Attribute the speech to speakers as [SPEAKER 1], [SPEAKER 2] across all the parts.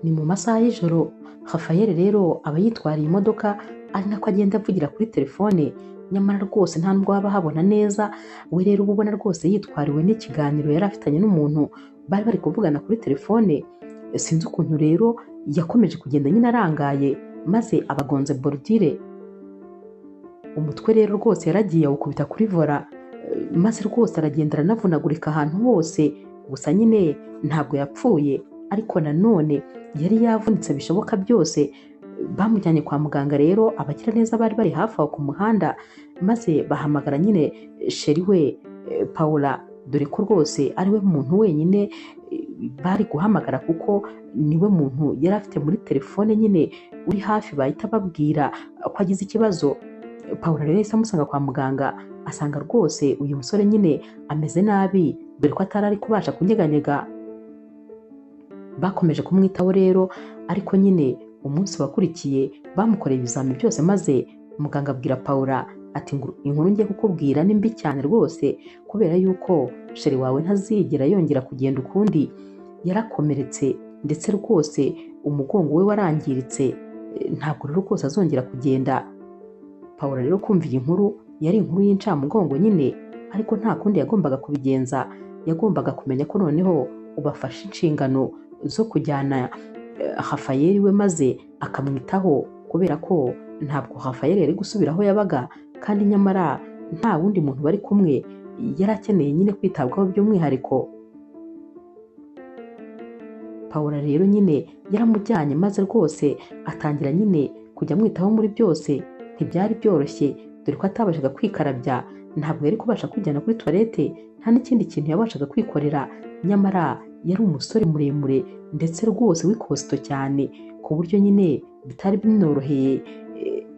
[SPEAKER 1] Ni mu masaha y'ijoro Rafael rero aba yitwariye imodoka ari nako agenda avugira kuri telefone, nyamara rwose nta nubwo waba habona neza. We rero uba ubona rwose yitwariwe n'ikiganiro yari afitanye n'umuntu bari bari kuvugana kuri telefone. Sinzi ukuntu rero yakomeje kugenda nyine arangaye maze abagonze borudire. Umutwe rero rwose yaragiye awukubita kuri vola, maze rwose aragenda aranavunagurika ahantu hose. Gusa nyine ntabwo yapfuye, ariko nanone yari yavunitse bishoboka byose. Bamujyanye kwa muganga rero, abagiraneza bari bari hafi aho ku muhanda, maze bahamagara nyine sheri we Paula, dore ko rwose ari we muntu wenyine bari guhamagara kuko niwe muntu yari afite muri telefone nyine uri hafi bahita babwira ko agize ikibazo. Paula rero yahise amusanga kwa muganga, asanga rwose uyu musore nyine ameze nabi, dore ko atari ari kubasha kunyeganyega. Bakomeje kumwitaho rero, ariko nyine umunsi wakurikiye bamukoreye ibizami byose, maze muganga abwira Paula ati inkuru ngiye kukubwira ni mbi cyane rwose, kubera yuko sheri wawe ntazigera yongera kugenda ukundi. Yarakomeretse ndetse rwose umugongo we warangiritse, ntabwo rero rwose azongera kugenda. Paula rero kumva iyi nkuru yari inkuru y'incamugongo nyine, ariko nta kundi yagombaga kubigenza. Yagombaga kumenya ko noneho ubafashe inshingano zo kujyana Rafael we maze akamwitaho, kubera ko ntabwo Rafael yari gusubira aho yabaga, kandi nyamara nta wundi muntu bari kumwe. Yari akeneye nyine kwitabwaho by'umwihariko. Paula rero nyine yaramujyanye, maze rwose atangira nyine kujya amwitaho muri byose. Ntibyari byoroshye, dore ko atabashaga kwikarabya, ntabwo yari kubasha kwijyana kuri toilette, nta n'ikindi kintu yabashaga kwikorera. Nyamara yari umusore muremure ndetse rwose w'ikosito cyane, ku buryo nyine bitari binoroheye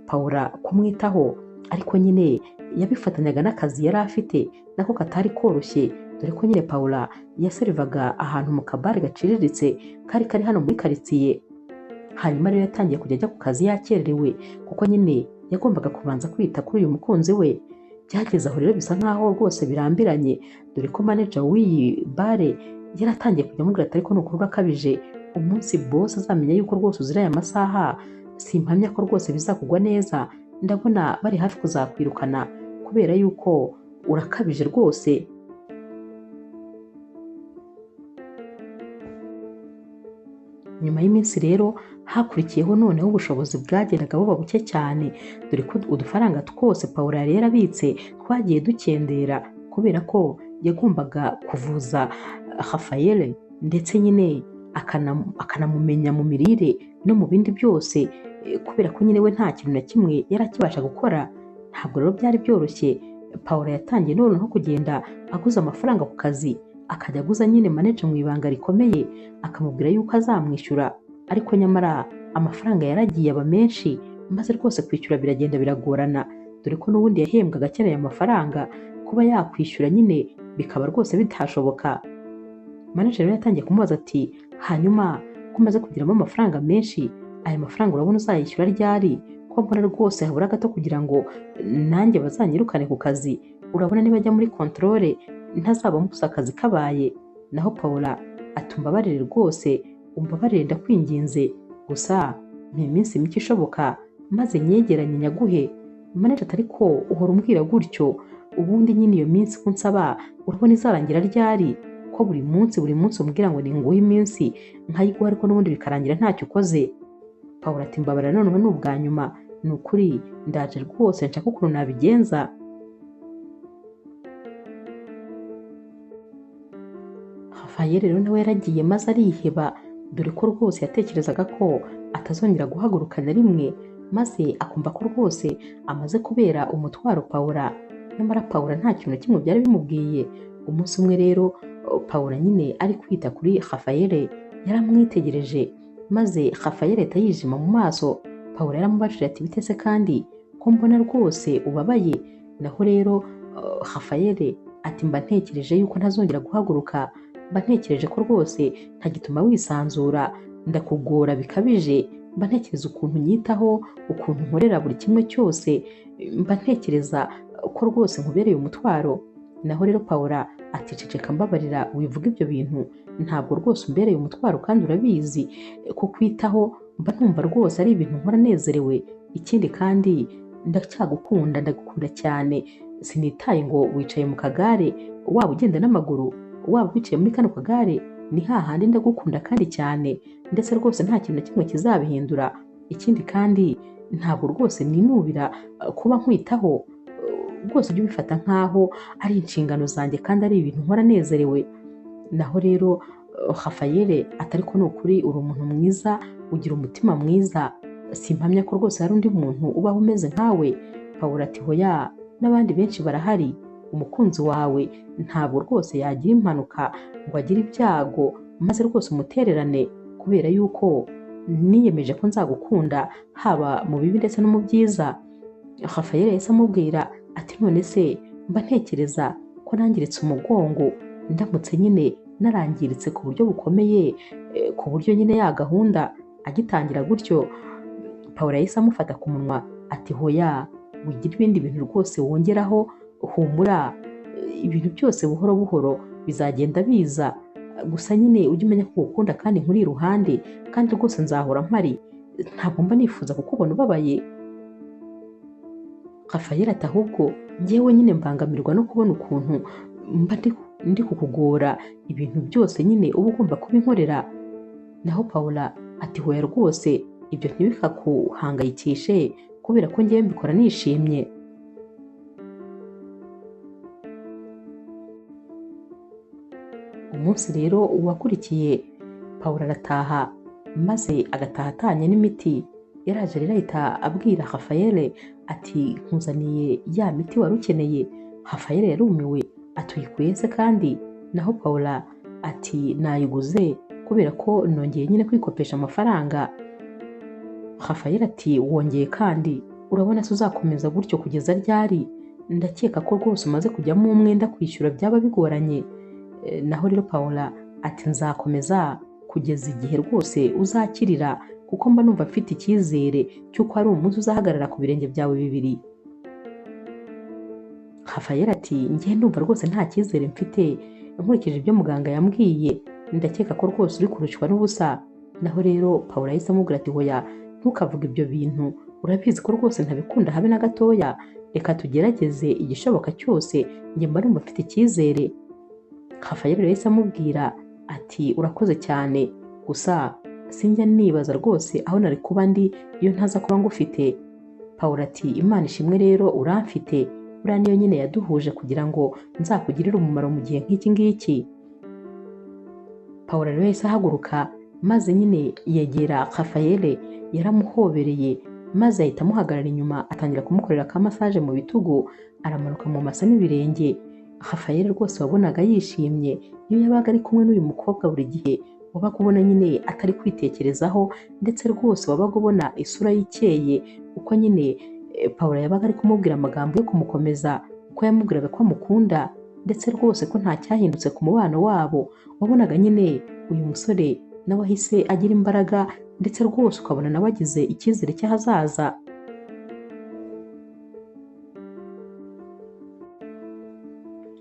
[SPEAKER 1] Paula kumwitaho. Ariko nyine yabifatanyaga n'akazi yari afite nako katari koroshye, dore ko nyine Paula yaserivaga ahantu mu kabare gaciriritse kari hano muri karitsiye. Hanyuma rero yatangiye kujya ajya ku kazi yakererewe, kuko nyine yagombaga kubanza kwita kuri uyu mukunzi we. Byageze aho rero bisa nkaho rwose birambiranye, dore ko manager w'iyi bare yaratangiye kujya amubwira ati ariko ni ukuri akabije, umunsi boss azamenya yuko rwose uzira aya masaha simpamya ko rwose bizakugwa neza. Ndabona bari hafi kuzakwirukana kubera yuko urakabije rwose. Nyuma y'iminsi rero hakurikiyeho noneho ubushobozi bwagendaga buba buke cyane, dore ko udufaranga twose Paula yari yarabitse twagiye dukendera, kubera ko yagombaga kuvuza Rafael ndetse nyine akanamumenya mu mirire no mu bindi byose, kubera ko nyine we nta kintu na kimwe yari akibasha gukora. Ntabwo rero byari byoroshye. Paula yatangiye noneho kugenda aguza amafaranga ku kazi, akajya aguza nyine manager mu ibanga rikomeye, akamubwira yuko azamwishyura, ariko nyamara amafaranga yaragiye aba menshi, maze rwose kwishyura biragenda biragorana, dore ko n'ubundi yahembwaga akeneye amafaranga. Kuba yakwishyura nyine bikaba rwose bitashoboka. Manager rero yatangiye kumubaza ati hanyuma ko umaze kugiramo amafaranga menshi, aya mafaranga urabona uzayishyura ryari? Ko mbona rwose habura gato kugira ngo nanjye bazanyirukane ku kazi. Urabona niba ajya muri controle ntazaba mbuza akazi kabaye? Naho Paula ati umbabarire rwose, umbabarire ndakwinginze, gusa ni iminsi mike ishoboka maze nyegeranye nyaguhe. Manager ati ariko uhora umbwira gutyo, ubundi nyine iyo minsi kunsaba urabona izarangira ryari? Ko buri munsi umbwira ngo ni nguhe iminsi nkayiguha, ariko n'ubundi bikarangira ntacyo ukoze. Paula ati mbabarira noneho ni ubwa nyuma, ni ukuri ndaje rwose nshaka ukuntu nabigenza. Rafael rero nawe yaragiye maze ariheba, dore ko rwose yatekerezaga ko atazongera guhaguruka na rimwe, maze akumva ko rwose amaze kubera umutwaro Paula. Nyamara Paula nta kintu na kimwe byari bimubwiye. Umunsi umwe rero Paula nyine ari kwita kuri Rafael yaramwitegereje, maze Rafael ahita yijima mu maso. Paula yaramubajije ati bitese kandi ko mbona rwose ubabaye? Naho rero Rafael ati mba ntekereje yuko ntazongera guhaguruka, mba ntekereje ko rwose ntagituma wisanzura, ndakugora bikabije, mba ntekereza ukuntu nyitaho, ukuntu nkorera buri kimwe cyose, mba ntekereza ko rwose nkubereye umutwaro. Naho rero Paula ati ceceka mbabarira wivuga ibyo bintu, ntabwo rwose umbereye umutwaro kandi urabizi kukwitaho mba numva rwose ari ibintu nkora nezerewe, ikindi kandi ndacyagukunda, ndagukunda cyane, sinitaye ngo wicaye mu kagare, waba ugenda n'amaguru, waba wicaye muri kano kagare, ni hahandi ndagukunda kandi cyane, ndetse rwose nta kintu na kimwe kizabihindura, ikindi kandi ntabwo rwose ninubira kuba nkwitaho, rwose ujye ubifata nk'aho ari inshingano zanjye kandi ari ibintu nkora nezerewe. Naho rero Rafayeli ati ariko ni ukuri uri umuntu mwiza, ugira umutima mwiza, simpamya ko rwose hari undi muntu ubaho umeze nkawe. Pawulo ati hoya, n'abandi benshi barahari, umukunzi wawe ntabwo rwose yagira impanuka ngo agire ibyago maze rwose umutererane, kubera yuko niyemeje ko nzagukunda haba mu bibi ndetse no mu byiza. Rafayeli yahise amubwira ati none se mba ntekereza ko nangiritse umugongo, ndamutse nyine narangiritse ku buryo bukomeye, ku buryo nyine ya gahunda agitangira gutyo. Pawulo yahise amufata ku munwa ati hoya, wigira ibindi bintu rwose wongeraho, humura, ibintu byose buhoro buhoro bizagenda biza, gusa nyine ujye umenya ko ukunda kandi nkuri iruhande, kandi rwose nzahora mpari, ntabwo mba nifuza kukubona ubabaye. Rafayeli ati ahubwo njyewe nyine mbangamirwa no kubona ukuntu mba ndi kukugora, ibintu byose nyine uba ugomba kubinkorera. Naho Pawulo ati hoya rwose ibyo ntibikakuhangayikishe, kubera ko njyewe mbikora nishimye. Umunsi rero wakurikiye Pawulo arataha, maze agataha atanye n'imiti. Yaraje rero ahita abwira Rafayeli ati nkuzaniye ya miti wari ukeneye. Rafayeli yarumiwe ati uyikuye se kandi? Naho Pawulo ati nayiguze kubera ko nongeye nyine kwikopesha amafaranga. Rafayeli ati wongeye kandi? Urabona se uzakomeza gutyo kugeza ryari? Ndakeka ko rwose umaze kujyamo umwenda kwishyura byaba bigoranye. Naho rero Pawulo ati nzakomeza kugeza igihe rwose uzakirira, kuko mba numva mfite icyizere cy'uko ari umunsi uzahagarara ku birenge byawe bibiri. Rafayeli ati njye ndumva rwose nta cyizere mfite, nkurikije ibyo muganga yambwiye, ndakeka ko rwose uri kurushywa n'ubusa. Naho rero Pawulo yahise amubwira ati hoya, ntukavuge ibyo bintu, urabizi ko rwose ntabikunda habe na gatoya, reka tugerageze igishoboka cyose, njye mba numva mfite icyizere. Rafayeli rero yahise amubwira ati urakoze cyane, gusa sinjya nibaza rwose aho nari kuba ndi iyo ntaza kuba ngufite. Pawulo ati Imana ishimwe rero uramfite, buriya niyo nyine yaduhuje kugira ngo nzakugirire umumaro mu gihe nk'iki ngiki. Pawulo rero yahise ahaguruka, maze nyine yegera Rafayeli, yaramuhobereye, maze ahita amuhagarara inyuma atangira kumukorera ka massage mu bitugu, aramanuka mu masa n'ibirenge. Rafayeli rwose wabonaga yishimye iyo yabaga ari kumwe n'uyu mukobwa. Buri gihe wabaga ubona nyine atari kwitekerezaho, ndetse rwose wabaga ubona isura y'ikeye, uko nyine Pawulo yabaga ari kumubwira amagambo yo kumukomeza, uko yamubwiraga ko amukunda, ndetse rwose ko nta cyahindutse ku mubano wabo. Wabonaga nyine uyu musore nawe ahise agira imbaraga, ndetse rwose ukabona nawe agize icyizere cy'ahazaza.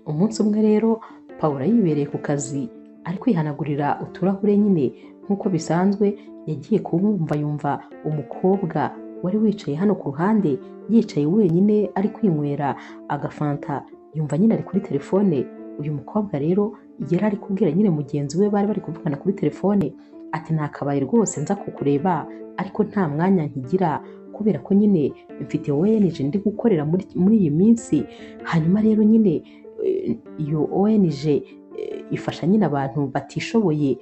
[SPEAKER 1] Umunsi umwe rero Pawulo yibereye ku kazi ari kwihanagurira uturahure nyine nk'uko bisanzwe, yagiye kumwumva yumva umukobwa wari wicaye hano ku ruhande yicaye wenyine ari kwinywera agafanta, yumva nyine ari kuri telefone. Uyu mukobwa rero yari ari kubwira nyine mugenzi we, bari kuvugana kuri telefone, ati nakabaye rwose nza kukureba ariko nta mwanya nkigira, kubera ko nyine mfite ONG ndi gukorera muri iyi minsi. Hanyuma rero nyine iyo ONG ifasha nyine abantu batishoboye,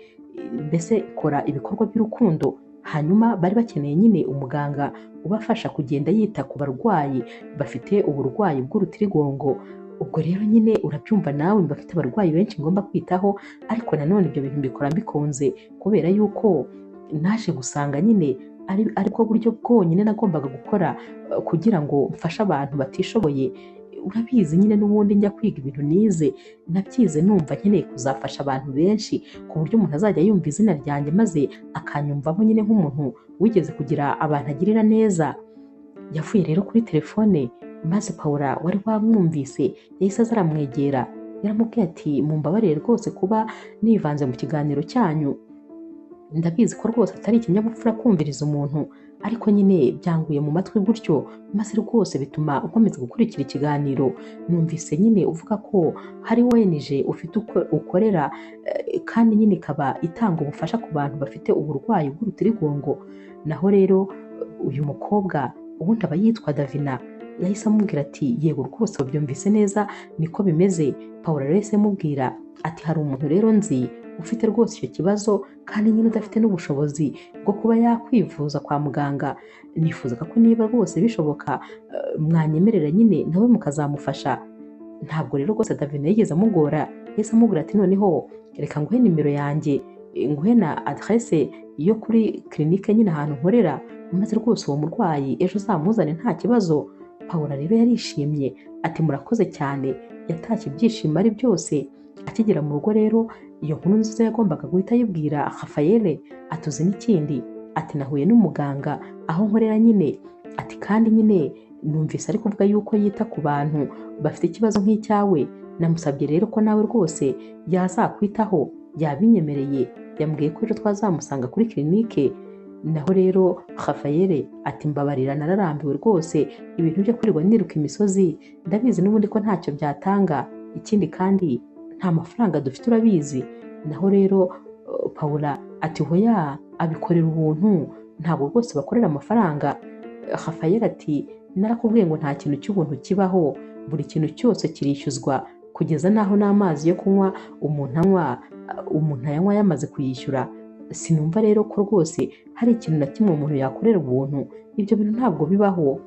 [SPEAKER 1] mbese ikora ibikorwa by'urukundo. Hanyuma bari bakeneye nyine umuganga ubafasha kugenda yita ku barwayi bafite uburwayi bw'urutirigongo. Ubwo rero nyine urabyumva nawe, mbafite abarwayi benshi ngomba kwitaho, ariko nanone ibyo bintu mbikora mbikunze, kubera yuko naje gusanga nyine ari bwo buryo bwonyine nagombaga gukora kugira ngo mfashe abantu batishoboye. Urabizi nyine n'ubundi njya kwiga ibintu nize, nabyize numva nkeneye kuzafasha abantu benshi, ku buryo umuntu azajya yumva izina ryanjye maze akanyumvamo nyine nk'umuntu wigeze kugira abantu agirira neza. Yavuye rero kuri telefone, maze Pawulo wari wamwumvise yahise aza aramwegera, yaramubwiye ati mumbabarire rwose kuba nivanze mu kiganiro cyanyu, ndabizi ko rwose atari ikinyabupfura kumviriza umuntu, ariko nyine byanguye mu matwi gutyo, maze rwose bituma nkomeza gukurikira ikiganiro. Numvise nyine uvuga ko hari ONG ufite ukorera, kandi nyine ikaba itanga ubufasha ku bantu bafite uburwayi bw'urutirigongo. Naho rero uyu mukobwa ubundi aba yitwa Davina, yahise amubwira ati yego rwose wabyumvise neza niko bimeze. Paula rero yahise amubwira ati hari umuntu rero nzi ufite rwose icyo kibazo kandi nyine udafite n'ubushobozi bwo kuba yakwivuza kwa muganga, nifuzaga ko niba rwose bishoboka mwanyemerera nyine nawe mukazamufasha. Ntabwo rero rwose Davina yigeze amugora, yahise amubwira ati noneho reka nguhe nimero yanjye, nguhe na adresse yo kuri clinique nyine ahantu nkorera, maze rwose uwo murwayi ejo uzamuzane nta kibazo. Paula rero yarishimye ati murakoze cyane, yatashye ibyishimo ari byose. Akigera mu rugo rero iyo nkuru nziza yagombaga guhita ayibwira Rafael. Atuzi n'ikindi ati nahuye n'umuganga aho nkorera nyine, ati kandi nyine numvise ari kuvuga yuko yita ku bantu bafite ikibazo nk'icyawe, namusabye rero ko nawe rwose yazakwitaho, yabinyemereye, yambwiye ko ejo twazamusanga kuri clinique. Naho rero Rafael ati mbabarira nararambiwe rwose ibintu byo kwirirwa niruka imisozi, ndabizi n'ubundi ko ntacyo byatanga, ikindi kandi nta mafaranga dufite urabizi. Naho rero Paula ati hoya abikorera ubuntu, ntabwo rwose bakorera amafaranga. Rafael ati narakubwiye ngo nta kintu cy'ubuntu kibaho, buri kintu cyose kirishyuzwa kugeza naho n'amazi yo kunywa umuntu ayanywa yamaze kuyishyura. Sinumva rero ko rwose hari ikintu na kimwe umuntu yakorera ubuntu, ibyo bintu ntabwo bibaho.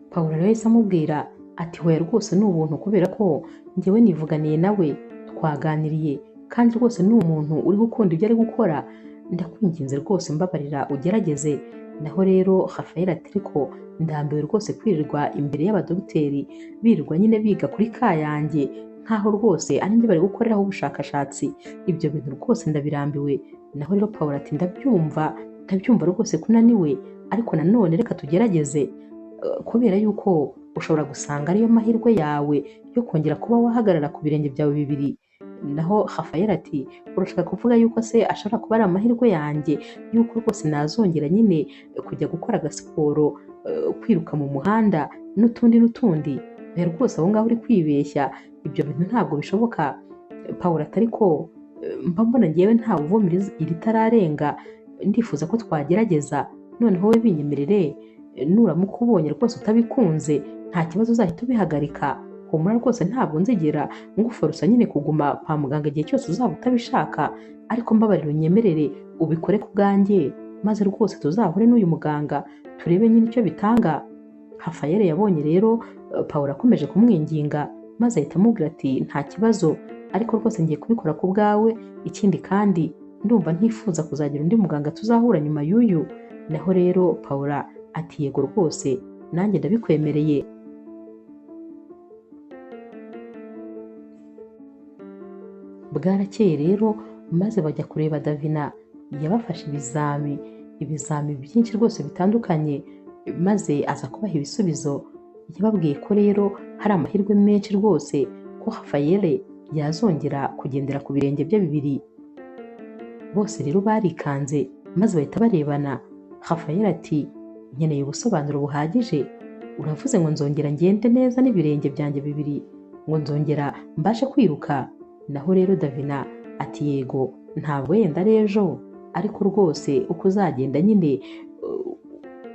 [SPEAKER 1] Paula rero yahise amubwira ati hoya rwose ni ubuntu kubera ko njyewe nivuganiye nawe, twaganiriye kandi rwose ni umuntu uri gukunda ibyo ari gukora, ndakwinginze rwose mbabarira ugerageze. Naho rero Rafael ati ariko ndambiwe rwose kwirirwa imbere y'abadogiteri birirwa nyine biga kuri ka yanjye nkaho rwose ari njye bari gukoreraho ubushakashatsi, ibyo bintu rwose ndabirambiwe. Naho rero Paula ati ndabyumva rwose ko unaniwe, ariko nanone reka tugerageze, kubera yuko ushobora gusanga ariyo mahirwe yawe yo kongera kuba wahagarara ku birenge byawe bibiri. Naho Rafael ati urashaka kuvuga yuko se ashobora kuba ari amahirwe yanjye yuko rwose nazongera nyine kujya gukora agasiporo, kwiruka mu muhanda n'utundi. Rwose aho ngaho uri kwibeshya, ibyo bintu ntabwo bishoboka. Paula ati ariko mba mbona ngewe ntawe uvumira iritararenga, ndifuza ko twagerageza, noneho we binyemerere, nuramuka ubonye rwose utabikunze nta kibazo uzahita ubihagarika. Humura rwose ntabwo nzigera nguforosa nyine kuguma kwa muganga igihe cyose uzaba utabishaka, ariko mbabarira unyemerere ubikore ku bwanjye, maze rwose tuzahure n'uyu muganga turebe nyine icyo bitanga. Rafael yabonye rero Paula akomeje kumwinginga, maze ahita amubwira ati nta kibazo, ariko rwose ngiye kubikora ku bwawe, ikindi kandi ndumva ntifuza kuzagira undi muganga tuzahura nyuma y'uyu. Naho rero Paula ati yego rwose nanjye ndabikwemereye. Bwarakeye rero maze bajya kureba Davina, yabafashe ibizami byinshi rwose bitandukanye, maze aza kubaha ibisubizo. Yababwiye ko rero hari amahirwe menshi rwose ko Rafael yazongera kugendera ku birenge bye bibiri. Bose rero barikanze maze bahita barebana. Rafael ati nkeneye ubusobanuro buhagije, uravuze ngo nzongera ngende neza n'ibirenge byanjye bibiri, ngo nzongera mbashe kwiruka? Naho rero Davina ati yego, ntabwo yenda ari ejo, ariko rwose uko uzagenda nyine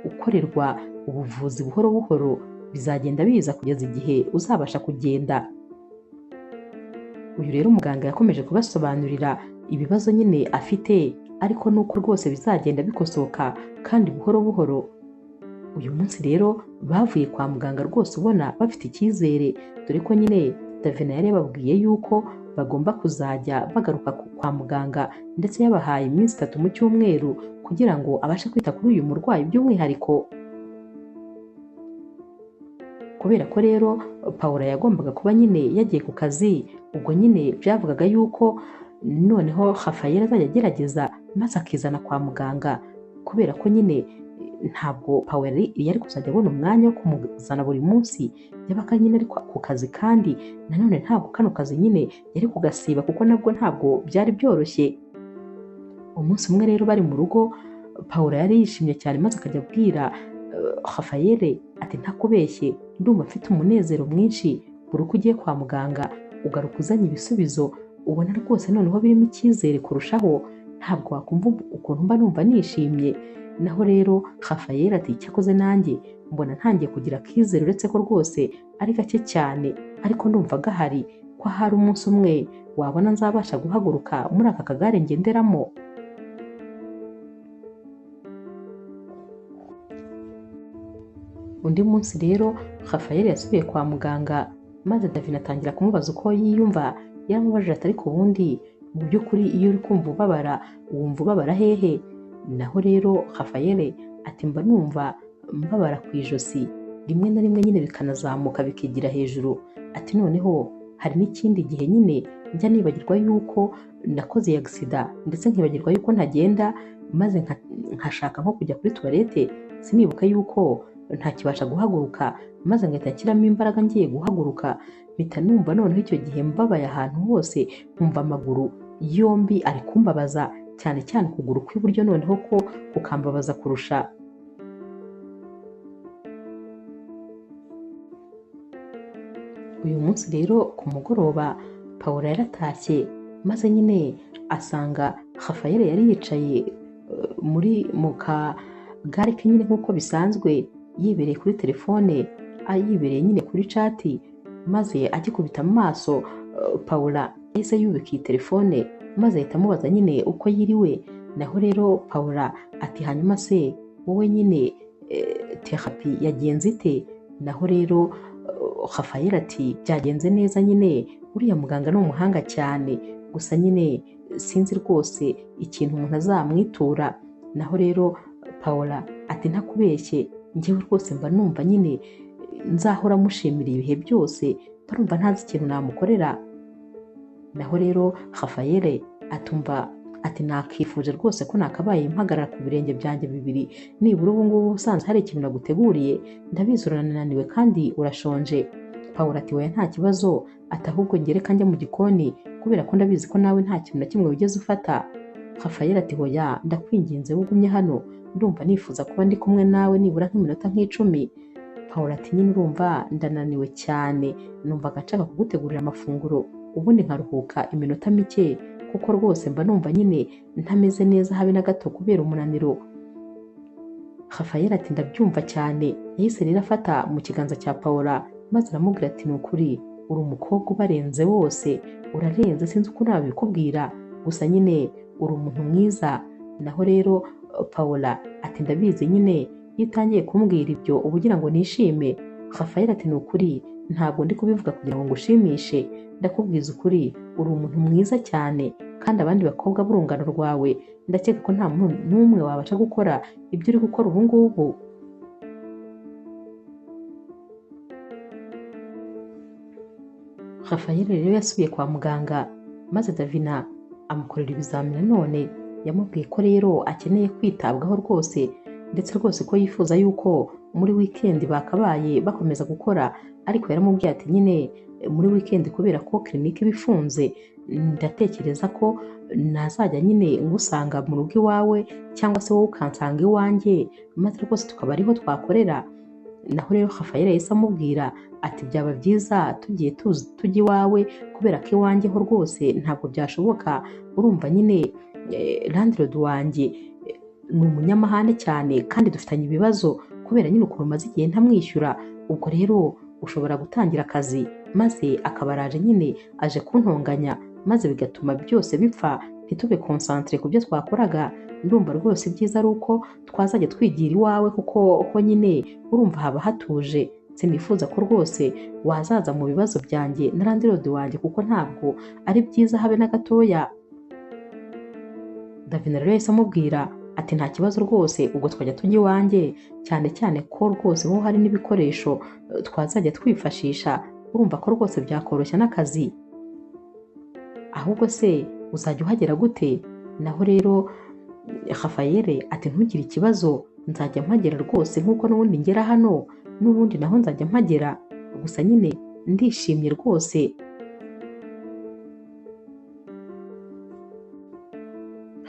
[SPEAKER 1] ukorerwa ubuvuzi buhoro buhoro bizagenda biza kugeza igihe uzabasha kugenda. Uyu rero muganga yakomeje kubasobanurira ibibazo nyine afite, ariko nuko rwose bizagenda bikosoka kandi buhoro buhoro. Uyu munsi rero bavuye kwa muganga rwose ubona bafite icyizere, dore ko nyine Davina yari yababwiye yuko bagomba kuzajya bagaruka kwa muganga, ndetse yabahaye iminsi 3 mu cyumweru kugira ngo abashe kwita kuri uyu murwayi by'umwihariko. Kubera ko rero Paula yagombaga kuba nyine yagiye ku kazi, ubwo nyine byavugaga yuko noneho Rafael azajya agerageza maze akizana kwa muganga, kubera ko nyine ntabwo Pawulo yari kuzajya abona umwanya wo kumuzana buri munsi, yabaga nyine ari ku kazi, kandi nanone ntabwo kano kazi nyine yari kugasiba kuko nabwo ntabwo byari byoroshye. Umunsi umwe rero bari mu rugo, Pawulo yari yishimye cyane maze akajya abwira Rafayeli ati ntakubeshye ndumva mfite umunezero mwinshi, buri uko ugiye kwa muganga ugaruka uzanye ibisubizo ubona rwose noneho birimo icyizere kurushaho, ntabwo wakumva ukuntu mba numva nishimye. Naho rero Rafayeli ati cyakoze nanjye mbona ntangiye kugira akizere, uretse ko rwose ari gake cyane, ariko ndumva gahari ko hari umunsi umwe wabona nzabasha guhaguruka muri aka kagare ngenderamo. Undi munsi rero Rafayeli yasubiye kwa muganga, maze Davina atangira kumubaza uko yiyumva. Yaramubajije ati ariko ubundi mu by'ukuri iyo uri kumva ubabara wumva ubabara hehe? Naho rero Rafayeli ati mba numva mbabara ku ijosi, rimwe na rimwe nyine bikanazamuka bikigira hejuru. Ati noneho hari n'ikindi gihe nyine njya nibagirwa yuko nakoze agisida, ndetse nkibagirwa yuko ntagenda, maze nkashaka nko kujya kuri tuwarete sinibuka yuko ntakibasha guhaguruka, maze ngahita nshyiramo imbaraga ngiye guhaguruka, mpita numva noneho icyo gihe mbabaye ahantu hose, nkumva amaguru yombi ari kumbabaza, cyane cyane ukuguru kw'iburyo noneho ko kukambabaza kurusha. Uyu munsi rero ku mugoroba Pawulo yaratashye, maze nyine asanga Rafayeli yari yicaye mu kagare ke nyine nk'uko bisanzwe, yibereye kuri telefone, yibereye nyine kuri cati, maze agikubita mu maso Pawulo yahise yubika iyi telefone, maze ahita amubaza nyine uko yiriwe. Naho rero Pawulo ati hanyuma se wowe nyine terapi yagenze ite? Naho rero Rafayeli ati byagenze neza nyine, uriya muganga ni umuhanga cyane, gusa nyine sinzi rwose ikintu umuntu azamwitura. Naho rero Pawulo ati ntakubeshye njyewe rwose mba numva nyine nzahora mushimira ibihe byose, barumva ntazi ikintu namukorera. Naho rero Rafayeli atumva ati nakifuje rwose ko nakabaye mpagarara ku birenge byanjye bibiri, nibura ubu ngubu usanze hari ikintu naguteguriye, ndabizi urananiwe kandi urashonje. Pawulo ati oya nta kibazo, ati ahubwo ngereka njya mu gikoni kubera ko ndabizi ko nawe nta kintu na kimwe wigeze ufata. Rafayeli ati hoya ndakwinginze wugumye hano, ndumva nifuza kuba ndi kumwe nawe nibura nk'iminota nk'icumi. Pawulo ati nyine urumva ndananiwe cyane, numva nshaka kugutegurira amafunguro ubundi nkaruhuka iminota mike, kuko rwose mba numva nyine ntameze neza habe na gato kubera umunaniro. Rafayeli ati ndabyumva cyane. Yahise rero afata mu kiganza cya Pawulo, maze aramubwira ati ni ukuri uri umukobwa ubarenze bose, urarenze sinzi uko nabikubwira, gusa nyine uri umuntu mwiza. Naho rero Pawulo ati ndabizi nyine iyo utangiye kumbwira ibyo uba ugira ngo nishime. Rafayeli ati ni ukuri ntabwo ndi kubivuga kugira ngo ngushimishe, ndakubwiza ukuri uri umuntu mwiza cyane, kandi abandi bakobwa b'urungano rwawe ndakeka ko nta muntu n'umwe wabasha gukora ibyo uri gukora ubu ngubu. Rafayeli rero yasubiye kwa muganga, maze Davina amukorera ibizamini. None yamubwiye ko rero akeneye kwitabwaho rwose, ndetse rwose ko yifuza yuko muri wikendi bakabaye bakomeza gukora, ariko yaramubwiye ati nyine muri wikendi kubera ko kirinike iba ifunze, ndatekereza ko nazajya nyine ngusanga mu rugo iwawe, cyangwa se wowe ukansanga iwanjye, maze rwose tukaba ariho twakorera. Naho rero Rafayeli yahise amubwira ati byaba byiza tugiye tujya iwawe, kubera ko iwanjye ho rwose ntabwo byashoboka, urumva nyine landlord wanjye ni umunyamahane cyane kandi dufitanye ibibazo kubera nyine ukuntu maze igihe ntamwishyura. Ubwo rero ushobora gutangira akazi maze akaba araje nyine aje kuntonganya, maze bigatuma byose bipfa, ntitube concentre ku byo twakoraga. Ndumva rwose ibyiza ari uko twazajya twigira iwawe, kuko nyine urumva haba hatuje. Sinifuza ko rwose wazaza mu bibazo byanjye na landlord wanjye, kuko ntabwo ari byiza habe na gatoya. Davina rero yahise amubwira ati nta kibazo rwose, ubwo twajya tujya iwanjye, cyane cyane ko rwose ho hari n'ibikoresho twazajya twifashisha, urumva ko rwose byakoroshya n'akazi. Ahubwo se uzajya uhagera gute? Naho rero Rafayeli ati ntugire ikibazo, nzajya mpagera rwose nk'uko n'ubundi ngera hano, n'ubundi naho nzajya mpagera, gusa nyine ndishimye rwose.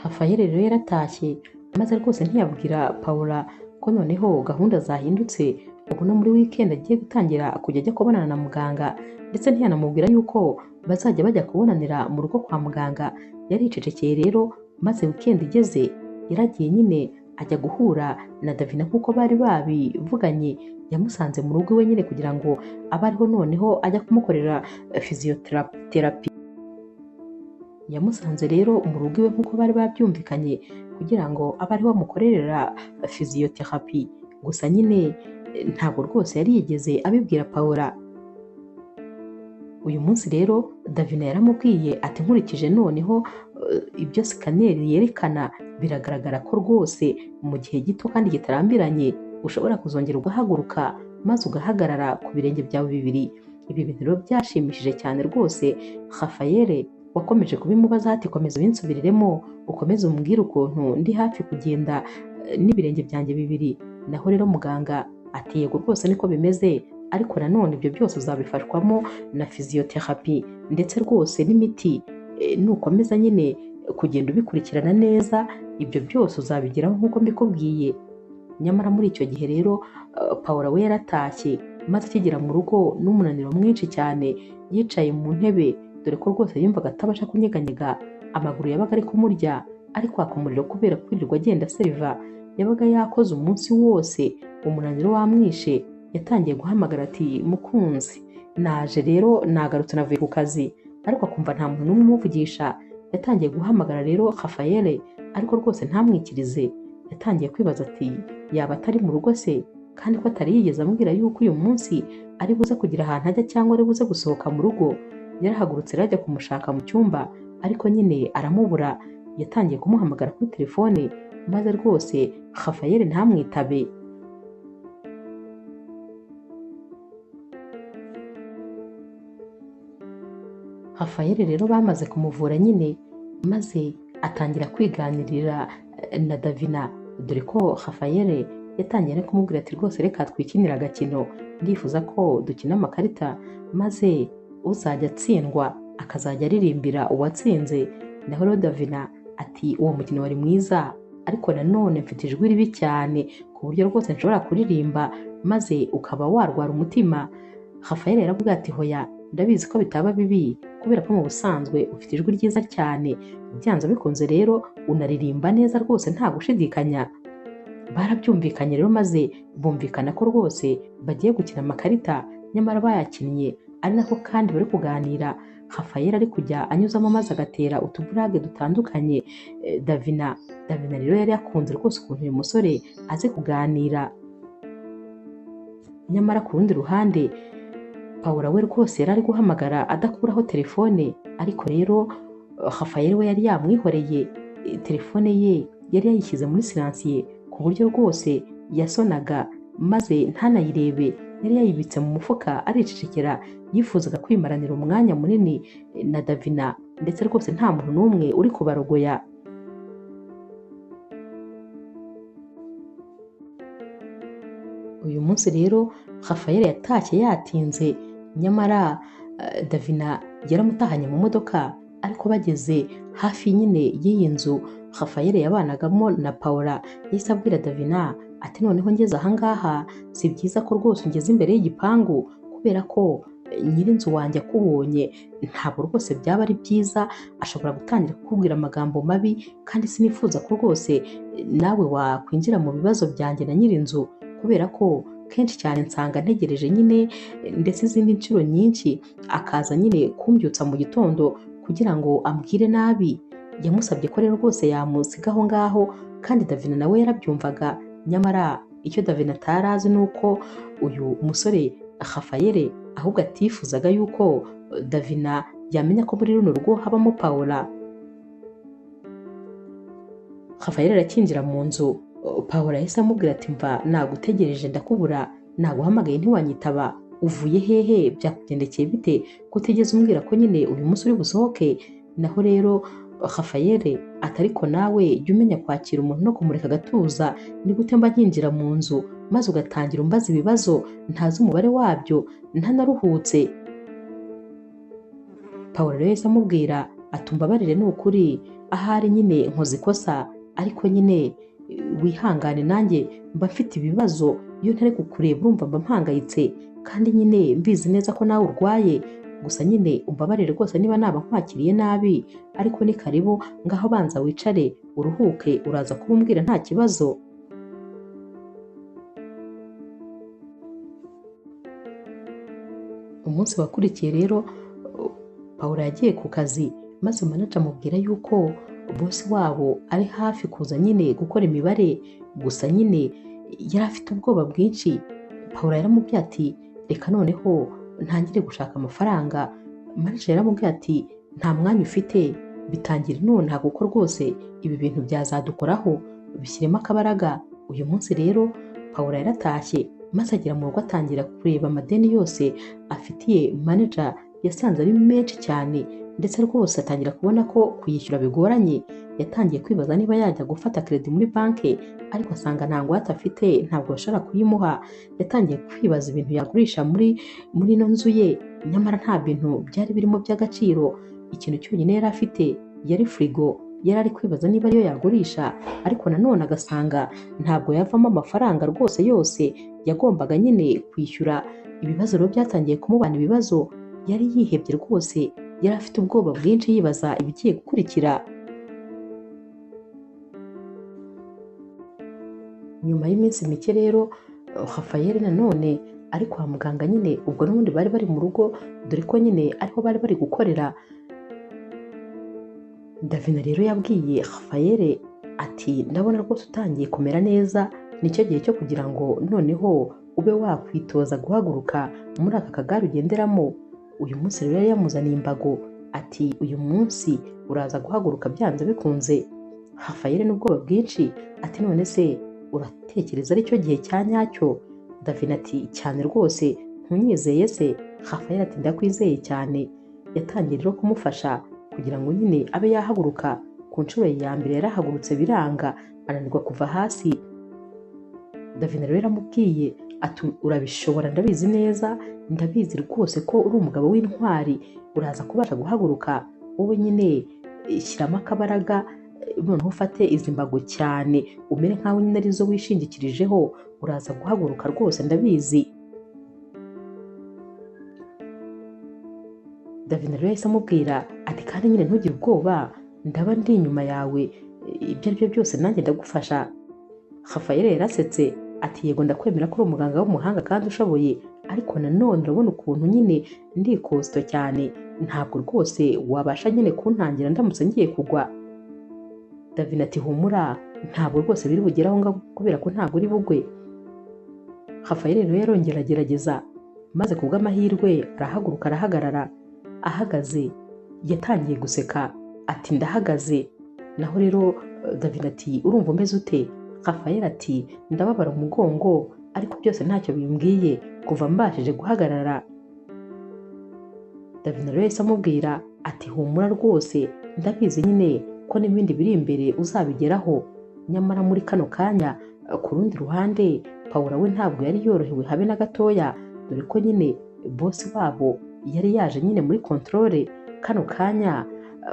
[SPEAKER 1] Rafael rero yaratashye maze rwose ntiyabwira Paula ko noneho gahunda zahindutse, ubu no muri weekend agiye gutangira kujya ajya kubonana na muganga, ndetse ntiyanamubwira yuko bazajya bajya kubonanira mu rugo kwa muganga. Yaricecekeye rero, maze weekend igeze yaragiye nyine ajya guhura na Davina nk'uko bari babivuganye. Yamusanze mu rugo iwe nyine kugira ngo abe ariho noneho ajya kumukorera physiotherapy. Yamusanze rero mu rugo iwe nk'uko bari babyumvikanye kugira ngo abe ariho amukorera physiotherapy. Gusa nyine ntabwo rwose yari yigeze abibwira Paula. Uyu munsi rero Davina yaramubwiye ati nkurikije noneho ibyo sikaneri yerekana biragaragara ko rwose mu gihe gito kandi kitarambiranye ushobora kuzongera ugahaguruka maze ugahagarara ku birenge byawe bibiri. Ibi bintu rero byashimishije cyane rwose Rafael, wakomeje kubimubaza ati komeza ubinsubiriremo, ukomeze umbwire ukuntu ndi hafi kugenda n'ibirenge byanjye bibiri. Naho rero muganga ati yego rwose niko bimeze, ariko nanone ibyo byose uzabifashwamo na physiotherapy ndetse rwose n'imiti. Nukomeza nyine kugenda ubikurikirana neza, ibyo byose uzabigeraho nk'uko mbikubwiye. Nyamara muri icyo gihe rero Paula we yaratashye, maze akigera mu rugo n'umunaniro mwinshi cyane, yicaye mu ntebe, dore ko rwose yumvaga atabasha kunyeganyega, amaguru yabaga ari kumurya, ari kwaka umuriro kubera kwirirwa agenda seriva. Yabaga yakoze umunsi wose, umunaniro wamwishe. Yatangiye guhamagara ati mukunzi naje rero, nagarutse navuye ku kazi, ariko akumva nta muntu n'umwe umuvugisha. Yatangiye guhamagara rero Rafael, ariko rwose ntamwikirize. Yatangiye kwibaza ati yaba atari mu rugo se, kandi ko atari yigeze amubwira yuko uyu munsi ari buze kugira ahantu ajya cyangwa ari buze gusohoka mu rugo. Yarahagurutse rero ajya kumushaka mu cyumba, ariko nyine aramubura. Yatangiye kumuhamagara kuri telefone, maze rwose Rafael ntamwitabe. Rafael rero bamaze kumuvura nyine, maze atangira kwiganirira na Davina, dore ko Rafael yatangiye no kumubwira ati rwose reka twikinira agakino, ndifuza ko dukina amakarita maze uzajya atsindwa akazajya aririmbira uwatsinze. Naho rero Davina ati uwo mukino wari mwiza, ariko nanone mfite ijwi ribi cyane ku buryo rwose nshobora kuririmba maze ukaba warwara umutima. Rafael yaravuga ati hoya, ndabizi ko bitaba bibi kubera ko mu busanzwe ufite ijwi ryiza cyane, byanze bikunze rero unaririmba neza rwose nta gushidikanya. Barabyumvikanye rero maze bumvikana ko rwose bagiye gukina amakarita. Nyamara bayakinnye ari nako kandi bari kuganira, Rafael ari kujya anyuzamo maze agatera utuburage dutandukanye Davina rero yari yakunze rwose ukuntu uyu musore azi kuganira. Nyamara ku rundi ruhande Paula we rwose yari ari guhamagara adakuraho telefone, ariko rero Rafael we yari yamwihoreye. Telefone ye yari yayishyize muri silencieux ku buryo rwose yasonaga maze ntanayirebe. Yari yayibitse mu mufuka aricecekera, yifuzaga kwimaranira umwanya munini na Davina, ndetse rwose nta muntu n'umwe uri kubarogoya. Uyu munsi rero Rafael yatashye yatinze, nyamara Davina yaramutahanye mu modoka. Ariko bageze hafi nyine y'iyi nzu Rafael yabanagamo na Paula, yahise abwira Davina ati noneho ngeze ahangaha si byiza ko rwose ungeze imbere y'igipangu, kubera ko nyir'inzu wanjye akubonye ntabwo rwose byaba ari byiza, ashobora gutangira kukubwira amagambo mabi, kandi sinifuza ko rwose nawe wakwinjira mu bibazo byanjye na nyir'inzu, kubera ko kenshi cyane nsanga ntegereje nyine, ndetse izindi nshuro nyinshi akaza nyine kumbyutsa mu gitondo kugira ngo ambwire nabi. Yamusabye ko rero rwose yamusiga aho ngaho, kandi Davina nawe yarabyumvaga. Nyamara icyo Davina atari azi ni uko uyu musore Rafael ahubwo atifuzaga yuko Davina yamenya ko muri runo rugo habamo Paula. Rafael arakinjira mu nzu, Paula yahise amubwira ati mva nagutegereje ndakubura, naguhamagaye ntiwanyitaba, uvuye hehe, byakugendekeye bite kutigeze umbwira ko nyine uyu munsi uri busohoke? Naho rero Rafael ati ariko nawe jya umenya kwakira umuntu no kumureka agatuza, ni gute mba nkinjira mu nzu maze ugatangira umbaza ibibazo ntazi umubare wabyo ntanaruhutse. Paula rero yahise amubwira ati umbabarire ni ukuri, ahari nyine nkoze ikosa, ariko nyine wihangane nanjye mba mfite ibibazo, iyo ntari kukureba urumva mba mpangayitse kandi nyine mbizi neza ko nawe urwaye, gusa nyine umbabarire rwose niba naba nkwakiriye nabi, ariko ni karibu ngaho banza wicare uruhuke uraza kumbwira nta kibazo. Umunsi wakurikiye rero Paula yagiye ku kazi maze manager amubwira yuko bosi wabo ari hafi kuza nyine gukora imibare, gusa nyine yari afite ubwoba bwinshi. Paula yaramubwiye ati reka noneho ntangire gushaka amafaranga. Manager yaramubwiye ati nta mwanya ufite, bitangire nonaha kuko rwose ibi bintu byazadukoraho, bishyiremo akabaraga. Uyu munsi rero Paula yaratashye maze agera mu rugo atangira kureba amadeni yose afitiye manager, yasanze ari menshi cyane ndetse rwose atangira kubona ko kuyishyura bigoranye. Yatangiye kwibaza niba yajya gufata credit muri banki, ariko asanga nta ngwate afite, ntabwo bashobora kuyimuha. Yatangiye kwibaza ibintu yagurisha muri ino nzu ye, nyamara nta bintu byari birimo by'agaciro. Ikintu cyonyine yari afite yari firigo. Yari ari kwibaza niba ariyo yagurisha, ariko nanone agasanga ntabwo yavamo amafaranga rwose yose yagombaga nyine kwishyura. Ibibazo rero byatangiye kumubana ibibazo, yari yihebye rwose, yari afite ubwoba bwinshi yibaza ibigiye gukurikira. Nyuma y'iminsi mike rero Rafael nanone ari kwa muganga nyine, ubwo n'ubundi bari bari mu rugo dore ko nyine ariho bari bari gukorera. Davina rero yabwiye Rafael ati ndabona rwose utangiye kumera neza, nicyo gihe cyo kugira ngo noneho ube wakwitoza guhaguruka muri aka kagare ugenderamo. Uyu munsi rero yari yamuzaniye imbago ati uyu munsi uraza guhaguruka byanze bikunze. Rafael n'ubwoba bwinshi ati none se uratekereza ari cyo gihe cya nyacyo? Davina ati cyane rwose, ntunyizeye se? Rafael ati ndakwizeye cyane. Yatangiye rero kumufasha kugira ngo nyine abe yahaguruka. Ku nshuro ya mbere yarahagurutse biranga, ananirwa kuva hasi. Davina rero yaramubwiye ati urabishobora, ndabizi neza, ndabizi rwose ko uri umugabo w'intwari, uraza kubasha guhaguruka. Wowe nyine shyiramo akabaraga, noneho ufate izi mbago cyane, umere nkaho nyine arizo wishingikirijeho, uraza guhaguruka rwose ndabizi. Davina rero yahise amubwira ati kandi nyine ntugire ubwoba, ndaba ndi inyuma yawe, ibyo ari byo byose nanjye ndagufasha. Rafael yarasetse ati yego ndakwemera ko uri umuganga w'umuhanga kandi ushoboye, ariko nanone urabona ukuntu nyine ndi kosito cyane, ntabwo rwose wabasha nyine kuntangira ndamutse ngiye kugwa. Davina ati humura, ntabwo rwose biri bugeraho ngaho kubera ko ntabwo uri bugwe. Rafael rero yarongera agerageza, maze kubw'amahirwe arahaguruka arahagarara. Ahagaze yatangiye guseka ati ndahagaze. Naho rero Davina ati urumva umeze ute? Rafael ati ndababara umugongo, ariko byose ntacyo bimbwiye kuva mbashije guhagarara. Davina rero yahise amubwira ati humura rwose, ndabizi nyine ko n'ibindi biri imbere uzabigeraho. Nyamara muri kano kanya ku rundi ruhande Paula we ntabwo yari yorohewe habe na gatoya, dore ko nyine bosi wabo yari yaje nyine muri controle. Kano kanya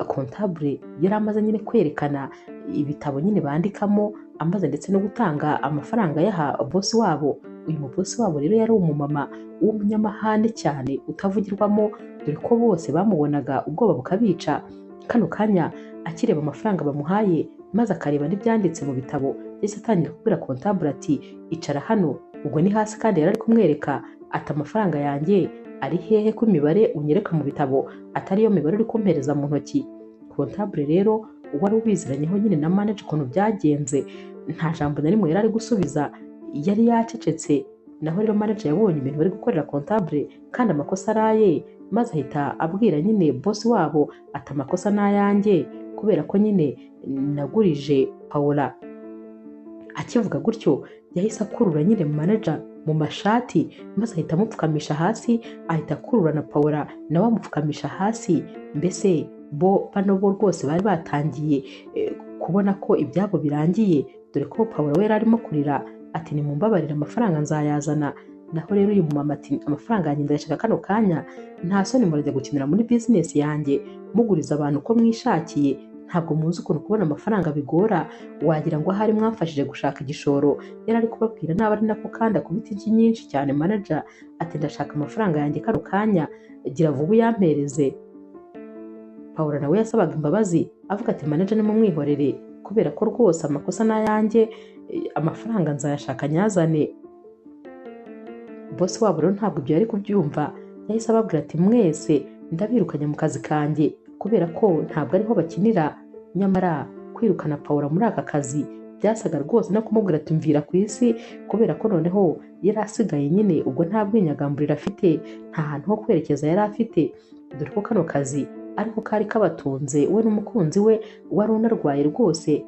[SPEAKER 1] comptable yari amaze nyine kwerekana ibitabo nyine bandikamo, amaze ndetse no gutanga amafaranga yaha bosi wabo. Uyu mubosi wabo rero yari umumama w'umunyamahane cyane utavugirwamo, dore ko bose bamubonaga ubwoba bukabica. Kano kanya akireba amafaranga bamuhaye maze akareba n'ibyanditse mu bitabo, yahise atangira kubwira comptable ati icara hano. Ubwo ni hasi kandi yari ari kumwereka ati amafaranga yanjye ari hehe ko imibare unyereka mu bitabo atari yo mibare uri kumpereza mu ntoki. Comptable rero wari ubiziranyeho nyine na manager ukuntu byagenze, nta jambo na rimwe yari ari gusubiza, yari yacecetse. Naho rero manager yabonye ibintu bari gukorera comptable kandi amakosa araye, maze ahita abwira nyine boss wabo ati amakosa n'ayanjye kubera ko nyine nagurije Paula. Akivuga gutyo yahise akurura nyine manager mu mashati maze ahita amupfukamisha hasi, ahita akurura na Paula nawe amupfukamisha hasi. Mbese bano bo rwose bari batangiye kubona ko ibyabo birangiye, dore ko Paula we yari arimo kurira ati nimumbabarire amafaranga nzayazana. Naho rero uyu mumama ati amafaranga yanjye ndayashaka kano kanya, nta soni murajya gukinira muri business yanjye muguriza abantu uko mwishakiye, ntabwo muzi ukuntu kubona amafaranga bigora, wagira ngo ahari mwamfashije gushaka igishoro. Yari ari kubabwira naba ari nako kandi akubita inshyi nyinshi cyane manager ati ndashaka amafaranga yanjye kano kanya, gira vuba uyampereze. Paula nawe yasabaga imbabazi avuga ati manager nimumwihorere kubera ko rwose amakosa n'ayanjye, amafaranga nzayashaka nyazane. Boss wabo rero ntabwo ibyo yari kubyumva, yahise ababwira ati mwese ndabirukanye mu kazi kanjye kubera ko ntabwo ariho bakinira. Nyamara kwirukana Paula muri aka kazi byasaga rwose no kumubwira ati mvira ku isi, kubera ko noneho yari asigaye nyine ubwo nta bwinyagamburiro afite, nta hantu ho kwerekeza yari afite, dore ko kano kazi ariko kari kabatunze we n'umukunzi we wari unarwaye rwose.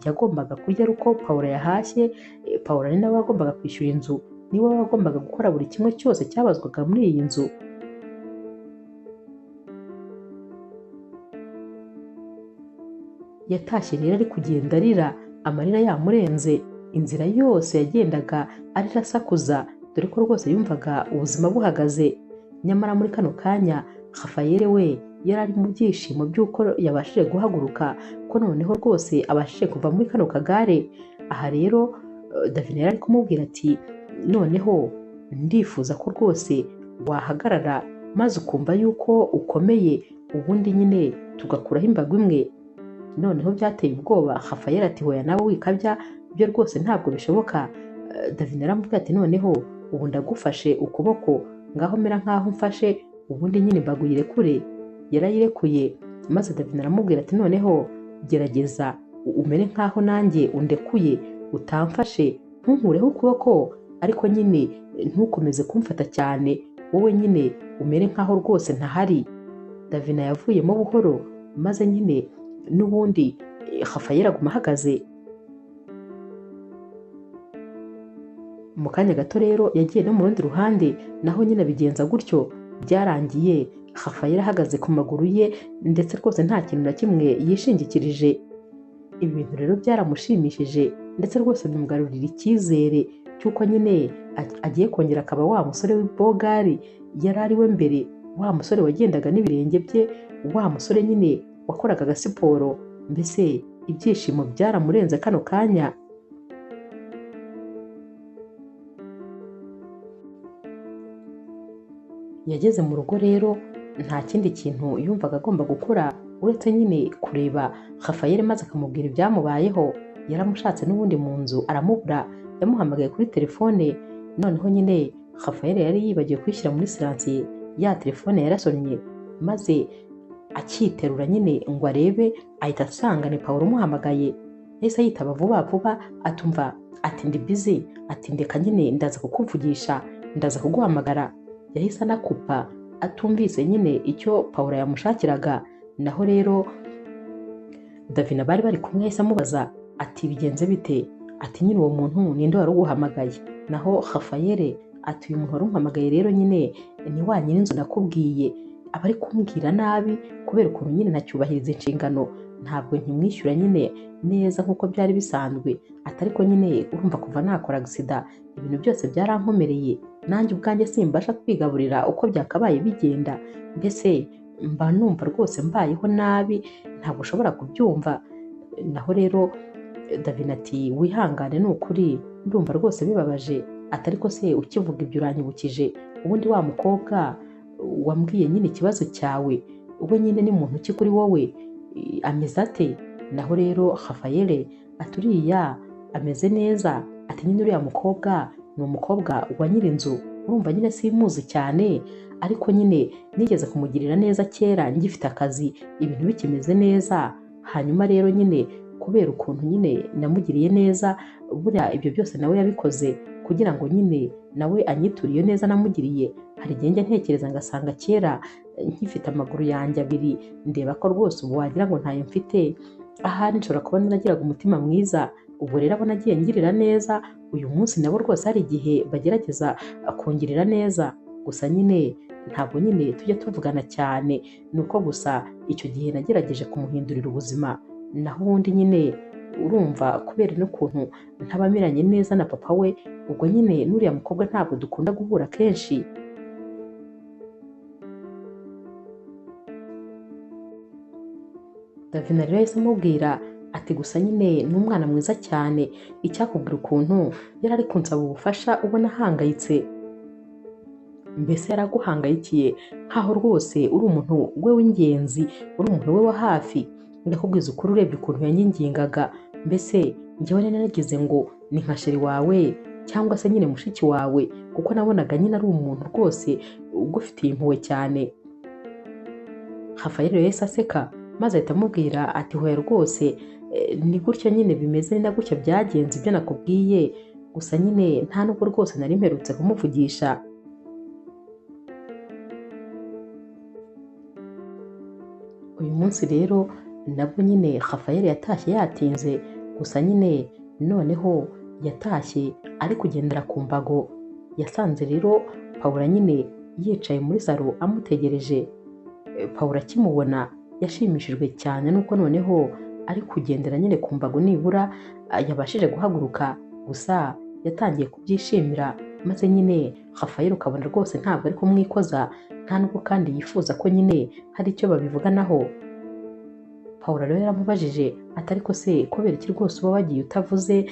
[SPEAKER 1] Yagombaga kurya ari uko Paula yahashye. Paula ni nawe wagombaga kwishyura inzu, niwe wagombaga gukora buri kimwe cyose cyabazwaga muri iyi nzu. Yatashye rero ari kugenda arira, amarira yamurenze, inzira yose yagendaga arira asakuza, dore ko rwose yumvaga ubuzima buhagaze. Nyamara muri kano kanya Rafael we yari ari mu byishimo by'uko yabashije guhaguruka, ko noneho rwose abashije kuva muri kano kagare. Aha rero Davina yari ari kumubwira ati noneho ndifuza ko rwose wahagarara maze ukumva yuko ukomeye, ubundi nyine tugakuraho imbago imwe. Noneho byateye ubwoba. Rafael ati hoya nawe wikabya, byo rwose ntabwo bishoboka. Davina aramubwira ati noneho ubu ndagufashe ukuboko, ngaho mera nkaho mfashe, ubundi nyine imbago yirekure. Yarayirekuye maze Davina aramubwira ati noneho gerageza umere nkaho nanjye undekuye, utamfashe ntunkureho ukuboko, ariko nyine ntukomeze kumfata cyane, wowe nyine umere nkaho rwose ntahari. Davina yavuyemo buhoro maze nyine n'ubundi Rafael aguma ahagaze. Mu kanya gato rero yagiye no mu rundi ruhande, naho nyine bigenza gutyo. Byarangiye Rafael ahagaze ku maguru ye ndetse rwose nta kintu na kimwe yishingikirije. Ibi bintu rero byaramushimishije ndetse rwose bimugarurira icyizere cy'uko nyine agiye kongera akaba wa musore w'ibogari yari ari we mbere, wa musore wagendaga n'ibirenge bye, wa musore nyine wakoraga agasiporo. Mbese ibyishimo byaramurenze kano kanya. Yageze mu rugo rero nta kindi kintu yumvaga agomba gukora uretse nyine kureba Rafael maze akamubwira ibyamubayeho. Yaramushatse n'ubundi mu nzu aramubura, yamuhamagaye kuri telefone. Noneho nyine Rafael yari yibagiwe kwishyira muri siransiye, ya telefone yarasonnye, maze akiterura nyine ngo arebe ahita asanga ni Paula umuhamagaye. Yahise yitaba vuba vuba atumva ati ndi busy, ati ndeka nyine ndaza kukuvugisha, ndaza kuguhamagara. Yahise anakupa atumvise nyine icyo Paula yamushakiraga. Naho rero Davina bari bari kumwe yahise amubaza ati bigenze bite, ati nyine uwo muntu ninde wari uguhamagaye. Naho Rafael ati uyu muntu wari umpamagaye rero nyine ni wa nyir'inzu nakubwiye, aba ari kumbwira nabi kubera ukuntu nyine ntacyubahiriza inshingano, ntabwo nkimwishyura nyine neza nk'uko byari bisanzwe. Ariko nyine urumva kuva nakora agisida ibintu byose byarankomereye, nanjye ubwanjye simbasha kwigaburira uko byakabaye bigenda, mbese mba numva rwose mbayeho nabi, ntabwo ushobora kubyumva. Naho rero Davina ati wihangane, ni ukuri ndumva rwose bibabaje. Ariko se ukivuga ibyo uranyibukije ubundi wa mukobwa wambwiye nyine ikibazo cyawe, ubwo nyine ni muntu ki kuri wowe, ameze ate? Naho rero Rafael ati uriya ameze neza, ati nyine uriya mukobwa ni umukobwa wa nyir'inzu, urumva nyine simuzi cyane, ariko nyine nigeze kumugirira neza kera ngifite akazi ibintu bikimeze neza. Hanyuma rero nyine kubera ukuntu nyine namugiriye neza, buriya ibyo byose nawe yabikoze kugira ngo nyine nawe anyituriye neza namugiriye. Hari igihe njya ntekereza ngasanga kera nkifite amaguru yanjye abiri ndeba ko rwose ubu wagira ngo ntayo mfite. Ahari nshobora kuba naragiraga umutima mwiza ubwo rero abona agiye ngirira neza, uyu munsi nabo rwose hari igihe bagerageza kungirira neza, gusa nyine ntabwo nyine tujya tuvugana cyane, ni uko gusa icyo gihe nagerageje kumuhindurira ubuzima, naho ubundi nyine urumva kubera n'ukuntu ntabamiranye neza na papa we, ubwo nyine n'uriya mukobwa ntabwo dukunda guhura kenshi. Davina rero yahise amubwira ati gusa nyine ni umwana mwiza cyane, icyakubwira ukuntu yari ari kunsaba ubufasha ubona ahangayitse, mbese yaraguhangayikiye nkaho rwose uri umuntu we w'ingenzi, uri umuntu we wa hafi. Ndakubwiza ukuri urebye ukuntu yanyingingaga, mbese njyewe nari naragize ngo ni nka sheri wawe cyangwa se nyine mushiki wawe, kuko nabonaga nyine ari umuntu rwose ugufitiye impuhwe cyane. Rafael rero yahise aseka maze ahita amubwira ati hoya rwose ni gutyo nyine bimeze, ni na gutyo byagenze ibyo nakubwiye, gusa nyine nta nubwo rwose nari mperutse kumuvugisha. Uyu munsi rero nabwo nyine Rafael yatashye yatinze, gusa nyine noneho yatashye ari kugendera ku mbago. Yasanze rero Paula nyine yicaye muri salo amutegereje. Paula akimubona yashimishijwe cyane nuko noneho ari kugendera nyine ku mbago, nibura yabashije guhaguruka, gusa yatangiye kubyishimira, maze nyine Rafael ukabona rwose ntabwo ari kumwikoza, nta nubwo kandi yifuza ko nyine hari icyo babivuganaho. Paula rero yaramubajije ati ariko se kubera iki rwose uba wagiye utavuze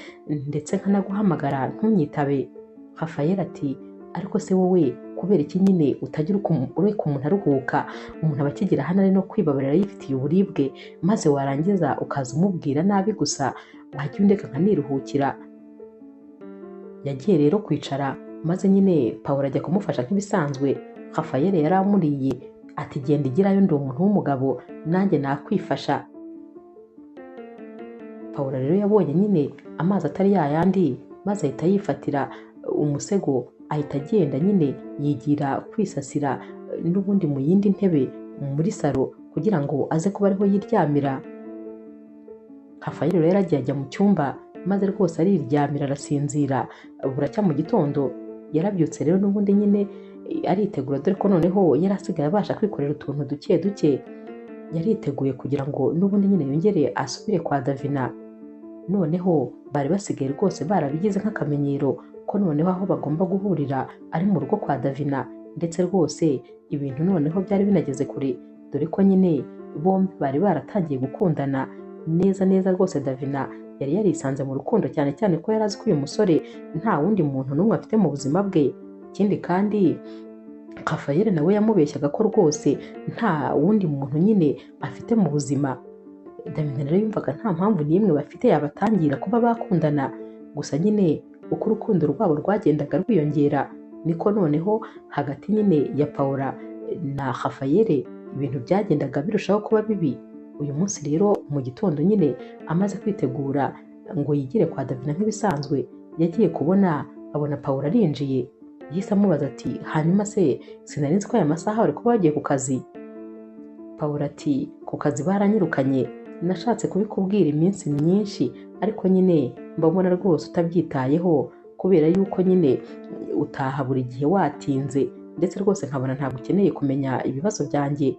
[SPEAKER 1] ndetse nkanaguhamagara ntunyitabe? Rafael ati ariko se wowe kubera iki nyine utagira ureka umuntu aruhuka, umuntu aba akigira hano ari no kwibabarira yifitiye uburibwe, maze warangiza ukaza umubwira nabi gusa, wajya undeka nkaniruhukira. Yagiye rero kwicara, maze nyine Paula ajya kumufasha nk'ibisanzwe. Rafael yaramuriye ati genda igirayo, ndi umuntu w'umugabo nanjye nakwifasha. Paula rero yabonye nyine amazi atari yayandi, maze ahita yifatira umusego, ahita agenda nyine yigira kwisasira n'ubundi mu yindi ntebe muri salo kugira ngo aze kuba ariho yiryamira. Rafael rero yaragiye ajya mu cyumba, maze rwose ariryamira arasinzira. Buracya mu gitondo yarabyutse rero n'ubundi nyine aritegura, dore ko noneho yari asigaye abasha kwikorera utuntu duke duke. Yariteguye kugira ngo n'ubundi nyine yongere asubire kwa Davina. Noneho bari basigaye rwose barabigize nk'akamenyero ko noneho aho bagomba guhurira ari mu rugo kwa Davina, ndetse rwose ibintu noneho byari binageze kure, dore ko nyine bombi bari baratangiye gukundana neza neza rwose. Davina yari yarisanze mu rukundo, cyane cyane ko yari azi ko uyu musore nta wundi muntu n'umwe afite mu buzima bwe. Ikindi kandi Rafael nawe yamubeshyaga ko rwose nta wundi muntu nyine afite mu buzima. Davina rero yumvaga nta mpamvu n'imwe bafite yabatangira kuba bakundana, gusa nyine uko urukundo rwabo rwagendaga rwiyongera, niko noneho hagati nyine ya Paula na Rafael ibintu byagendaga birushaho kuba bibi. Uyu munsi rero mu gitondo nyine amaze kwitegura ngo yigire kwa Davina nk'ibisanzwe, yagiye kubona abona Paula arinjiye. Yahise amubaza ati hanyuma se sinari nzi ko aya masaha wari kuba wagiye ku kazi? Paula ati ku kazi baranyirukanye, nashatse kubikubwira iminsi myinshi, ariko nyine mbabona rwose utabyitayeho kubera yuko nyine utaha buri gihe watinze, ndetse rwose nkabona ntabwo ukeneye kumenya ibibazo byanjye.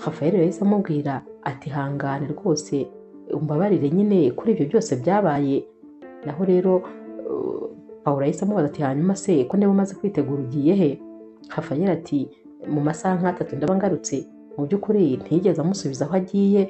[SPEAKER 1] Rafael yahise amubwira ati hangane rwose umbabarire nyine kuri ibyo byose byabaye. Naho rero Paula yahise amubaza ati hanyuma se ko ndeba umaze kwitegura ugiye he? Rafael ati mu masaha nk'atatu ndaba ngarutse. Mu by'ukuri ntiyigeze amusubiza aho agiye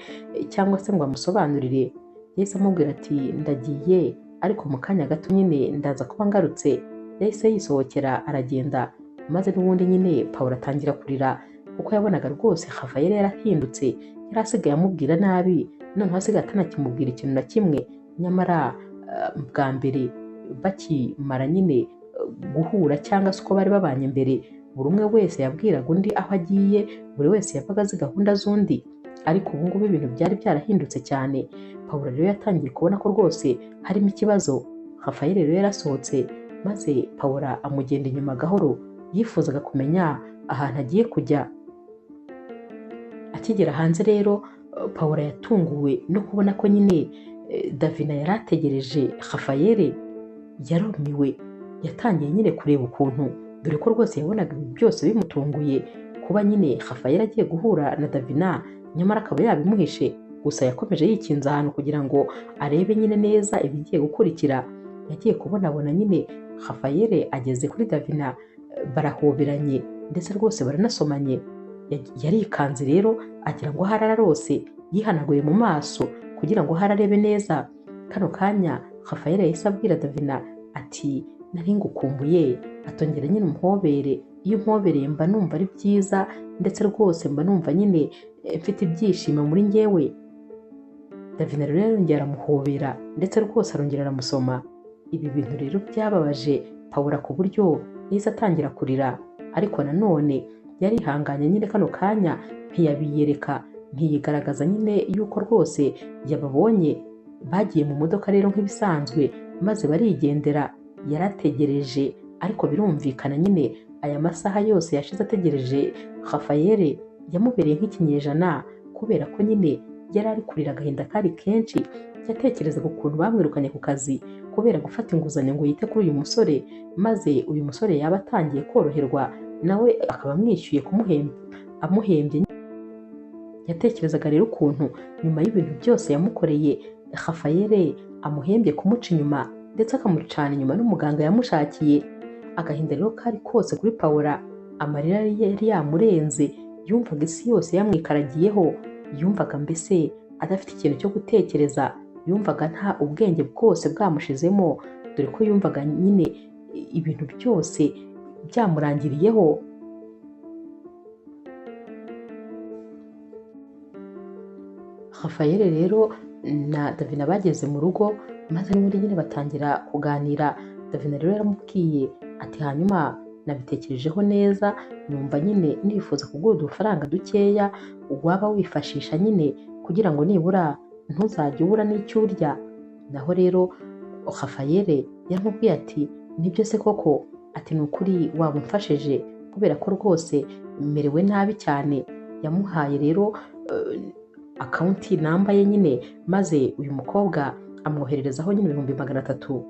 [SPEAKER 1] cyangwa se ngo amusobanurire. Yahise amubwira ati ndagiye, ariko mu kanya gato nyine ndaza kuba ngarutse. Yahise yisohokera aragenda, maze n'ubundi nyine Paula atangira kurira kuko yabonaga rwose Rafael yarahindutse, yari asigaye amubwira nabi, noneho asigaye atanakimubwira ikintu na kimwe. Nyamara bwa mbere bakimara nyine guhura cyangwa se uko bari babanye mbere, buri umwe wese yabwiraga undi aho agiye, buri wese yabaga azi gahunda z'undi, ariko ubu ngubu ibintu byari byarahindutse cyane. Paula rero yatangiye kubona ko rwose harimo ikibazo. Rafael rero yarasohotse, maze Paula amugenda inyuma gahoro, yifuzaga kumenya ahantu agiye kujya. Akigera hanze rero Paula yatunguwe no kubona ko nyine Davina yari ategereje Rafayeli yarumiwe, yatangiye nyine kureba ukuntu, dore ko rwose yabonaga ibi byose bimutunguye, kuba nyine Rafayeli agiye guhura na Davina nyamara akaba yabimuhishe. Gusa yakomeje yikinze ahantu kugira ngo arebe nyine neza ibigiye gukurikira. Yagiye kubonabona nyine Rafayeli ageze kuri Davina, barahoberanye ndetse rwose baranasomanye. Yarikanze rero agira ngo ahari ararose, yihanaguye mu maso kugira ngo ahari arebe neza. Kano kanya Rafayeli yahise abwira Davina ati nari ngukumbuye, atongera nyine umuhobere. Iyo umpobereye mba numva ari byiza ndetse rwose mba numva nyine mfite ibyishimo muri njyewe. Davina rero yarongera aramuhobera ndetse rwose arongera aramusoma. Ibi bintu rero byababaje Paula ku buryo yahise atangira kurira, ariko nanone yarihanganye nyine kano kanya ntiyabiyereka, ntiyigaragaza nyine yuko rwose yababonye. Bagiye mu modoka rero nk'ibisanzwe maze barigendera. Yarategereje ariko birumvikana nyine aya masaha yose yashize ategereje Rafayeli yamubereye nk'ikinyejana, kubera ko nyine yari ari kurira agahinda kari kenshi. Yatekerezaga ukuntu bamwirukanye ku kazi kubera gufata inguzanyo ngo yite kuri uyu musore, maze uyu musore yaba atangiye koroherwa nawe akaba amwishyuye amuhembye. Yatekerezaga rero ukuntu nyuma y'ibintu byose yamukoreye Rafayeli amuhembye kumuca inyuma ndetse akamucana inyuma n'umuganga yamushakiye. Agahinda rero kari kose kuri Paula, amarira yari yamurenze, yumvaga isi yose yamwikaragiyeho, yumvaga mbese adafite ikintu cyo gutekereza, yumvaga nta ubwenge bwose bwamushizemo, dore ko yumvaga nyine ibintu byose byamurangiriyeho. Rafayeli rero na Davina bageze mu rugo maze n'ubundi nyine batangira kuganira. Davina rero yaramubwiye ati hanyuma nabitekerejeho neza, numva nyine nifuza kuguha udufaranga dukeya waba wifashisha nyine kugira ngo nibura ntuzajye ubura n'icyo urya. Naho rero Rafayeli yaramubwiye ati nibyo se koko, ati ni ukuri waba umfashije kubera ko rwose merewe nabi cyane. Yamuhaye rero akawunti namba ye nyine, maze uyu mukobwa amwohererezaho nyine 300.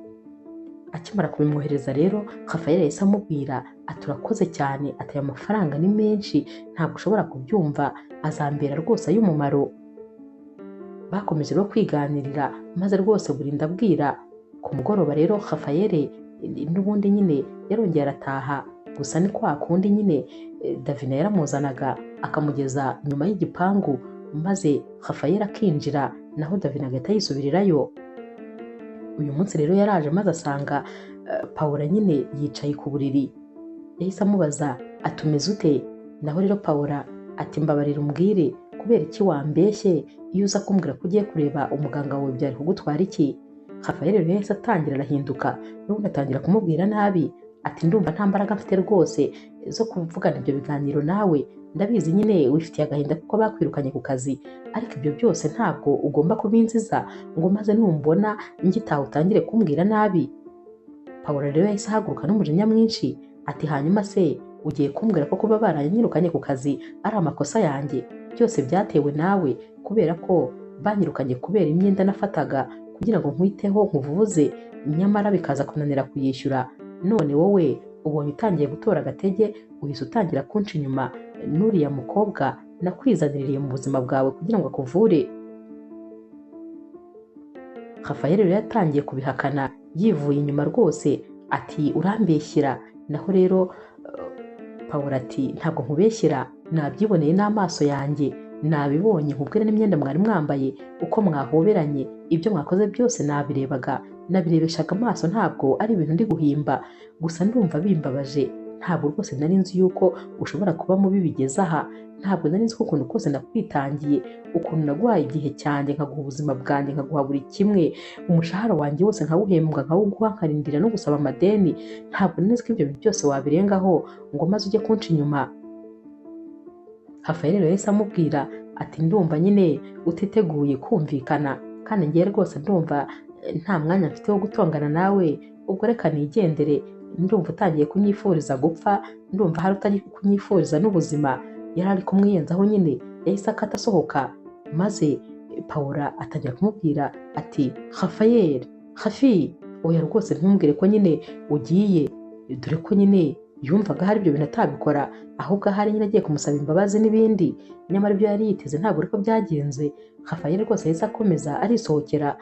[SPEAKER 1] Akimara kubimwohereza rero Rafayeli yahise amubwira ati urakoze cyane, ati aya mafaranga ni menshi ntabwo ushobora kubyumva, azambera rwose ay'umumaro. Bakomeje no kwiganirira maze rwose burinda bwira. Ku mugoroba rero Rafayeli n'ubundi nyine yarongera arataha, gusa ni kwa kundi nyine Davina yaramuzanaga akamugeza nyuma y'igipangu, maze Rafayeli akinjira naho Davina agahita yisubirirayo. Uyu munsi rero yaraje maze asanga Paula nyine yicaye ku buriri. Yahise amubaza ati umeze ute? Naho rero Paula ati mbabarira umbwire kubera iki wambeshye, iyo uza kumbwira ko ugiye kureba umuganga wawe byari kugutwara iki? Rafayeli rero yahise atangira arahinduka, n'ubundi atangira kumubwira nabi ati ndumva nta mbaraga mfite rwose zo kuvugana ibyo biganiro nawe, ndabizi nyine wifitiye agahinda kuko bakwirukanye ku kazi, ariko ibyo byose ntabwo ugomba kubinziza ngo maze numbona ngitaha utangire kumbwira nabi. Paula rero yahise ahaguruka n'umujinya mwinshi ati hanyuma se ugiye kumbwira ko kuba baranyirukanye ku kazi ari amakosa yanjye? Byose byatewe nawe, kubera ko banyirukanye kubera imyenda nafataga kugira ngo nkwiteho nkuvuze, nyamara bikaza kunanira kuyishyura. None wowe ubonye utangiye gutora agatege uhise utangira kunca inyuma n'uriya mukobwa nakwizaniriye mu buzima bwawe kugira ngo akuvure. Rafayeli rero yatangiye kubihakana yivuye inyuma rwose ati urambeshyira. Naho rero Paula ati ntabwo nkubeshyira, nabyiboneye n'amaso yanjye, nabibonye nkubwire n'imyenda mwari mwambaye uko mwahoberanye, ibyo mwakoze byose nabirebaga, nabirebeshaga amaso, ntabwo ari ibintu ndi guhimba. Gusa ndumva bimbabaje, ntabwo rwose nari nzi yuko ushobora kuba mubi bigeze aha, ntabwo nari nzi ko ukuntu kose nakwitangiye, ukuntu naguhaye igihe cyanjye nkaguha ubuzima bwanjye, nkaguha buri kimwe, umushahara wanjye wose nkawuhembwa nkawuguha, nkarindira no gusaba amadeni. Ntabwo nari nzi ko ibyo byose wabirengaho ngo maze ujye kunca inyuma. Rafayeli rero yahise amubwira ati ndumva nyine utiteguye kumvikana, kandi ngiye rwose ndumva nta mwanya mfite wo gutongana nawe, ubwo reka nigendere. Ndumva utangiye kunyifuriza gupfa, ndumva hari utari kunyifuriza n'ubuzima. Yari ari kumwiyenzaho nyine, yahise akata asohoka, maze Paula atangira kumubwira ati Rafael, Hafi, oya rwose ntumbwire ko nyine ugiye, dore ko nyine yumvaga hari ibyo bintu atabikora, ahubwo ahari nyine agiye kumusaba imbabazi n'ibindi, nyamara ibyo yari yiteze ntabwo ariko byagenze. Rafael rwose yahise akomeza arisohokera.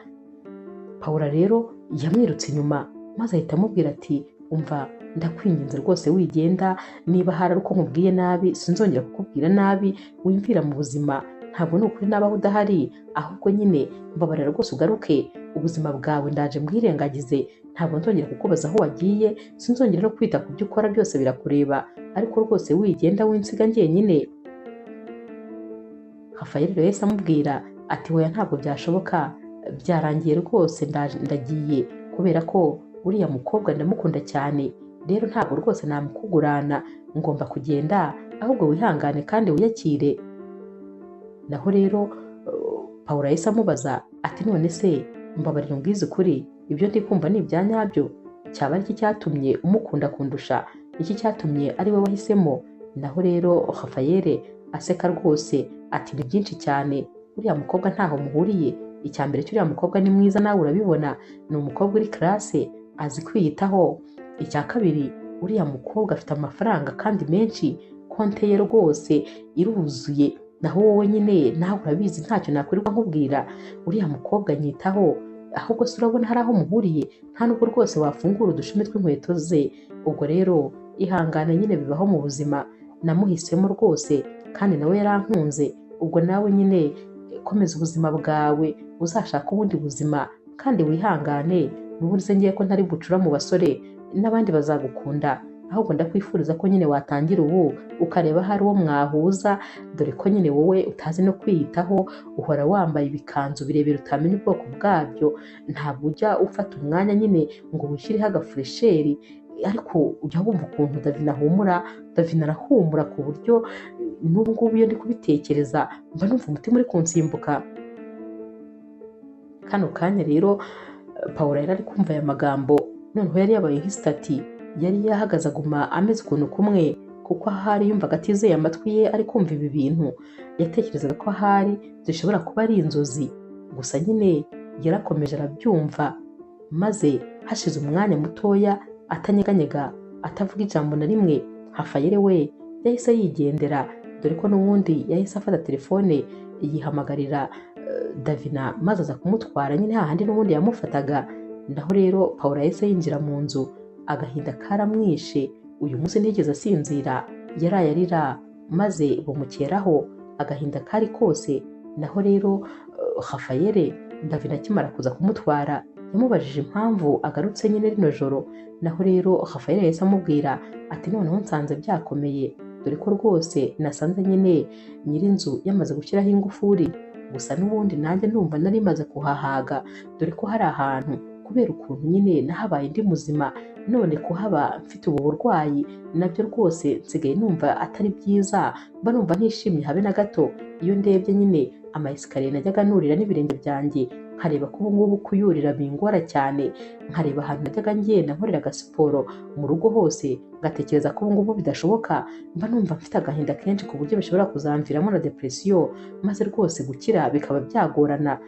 [SPEAKER 1] Paula rero yamwirutse inyuma maze ahita amubwira ati umva, ndakwinginze rwose wigenda, niba hari uko nkubwiye nabi sinzongera kukubwira nabi, wimvira mu buzima, ntabwo ni ukuri nabaho udahari, ahubwo nyine mbabarira rwose ugaruke, ubuzima bwawe ndaje mbwirengagize, ntabwo nzongera kukubaza aho wagiye, sinzongera no kwita ku byo ukora, byose birakureba, ariko rwose wigenda winsiga njyenyine. Rafael rero yahise amubwira ati oya ntabwo byashoboka, byarangiye rwose, ndagiye kubera ko uriya mukobwa ndamukunda cyane, rero ntabwo rwose namukugurana, ngomba kugenda, ahubwo wihangane kandi wiyakire. Naho rero Paula yahise amubaza ati none se mbabarira umbwize ukuri, ibyo ndi kumva ni ibya nyabyo? Cyaba ari iki cyatumye umukunda kundusha? Iki cyatumye ari we wahisemo? Naho rero Rafael aseka rwose ati ni byinshi cyane, uriya mukobwa ntaho muhuriye. Icya mbere cy'uriya mukobwa ni mwiza, nawe urabibona, ni umukobwa uri classe, azi kwiyitaho. Icya kabiri, uriya mukobwa afite amafaranga kandi menshi, konte ye rwose iruzuye. Naho wowe nyine nawe urabizi ntacyo nakwirirwa nkubwira, uriya mukobwa nyitaho, ahubwo se urabona hari aho muhuriye? Nta nubwo rwose wafungura udushumi tw'inkweto ze. Ubwo rero ihangane, nyine bibaho mu buzima, namuhisemo rwose kandi nawe yarankunze. Ubwo nawe nyine komeza ubuzima bwawe, uzashaka ubundi buzima kandi wihangane, n'ubundi se ngiye ko ntari bucura mu basore, n'abandi bazagukunda, ahubwo ndakwifuriza ko nyine watangira ubu ukareba hari uwo mwahuza, dore ko nyine wowe utazi no kwiyitaho, uhora wambaye ibikanzu birebire utamenya ubwoko bwabyo, ntabwo ujya ufata umwanya nyine ngo wishyireho agafuresheri, ariko ujya wumva ukuntu Davina ahumura. Davina arahumura ku buryo n'ubu ngubu iyo ndi kubitekereza mba numva umutima uri kunsimbuka. Kano kanya rero Paula yari ari kumva aya magambo, noneho yari yabaye nk'isitati, yari yahagaze aguma ameze ukuntu kumwe, kuko ahari yumvaga atizeye amatwi ye ari kumva ibi bintu. Yatekerezaga ko ahari zishobora kuba ari inzozi, gusa nyine yarakomeje arabyumva, maze hashize umwanya mutoya atanyeganyega, atavuga ijambo na rimwe, Rafael we yahise yigendera, dore ko n'ubundi yahise afata telefone yihamagarira Davina maze aza kumutwara nyine hahandi n'ubundi yamufataga. Naho rero Paula yahise yinjira mu nzu, agahinda karamwishe, uyu munsi ntiyigeze asinzira, yaraye arira maze bumukeraho, agahinda kari kose. Naho rero Rafael Davina akimara kuza kumutwara yamubajije impamvu agarutse nyine rino joro. Naho rero Rafael yahise amubwira ati noneho nsanze byakomeye, dore ko rwose nasanze nyine nyir'inzu yamaze gushyiraho ingufuri, gusa n'ubundi nanjye ndumva nari maze kuhahaga, dore ko hari ahantu kubera ukuntu nyine nahabaye ndi muzima, none kuhaba mfite ubu burwayi nabyo rwose nsigaye numva atari byiza, mba numva ntishimye habe na gato. Iyo ndebye nyine amayesikariye najyaga nurira n'ibirenge byanjye, nkareba ko ubu ngubu kuyurira bingora cyane, nkareba ahantu najyaga ngenda nkorera agasiporo mu rugo hose, ngatekereza ko ubu ngubu bidashoboka, mba numva mfite agahinda kenshi ku buryo bishobora kuzamviramo na depresiyo, maze rwose gukira bikaba byagorana.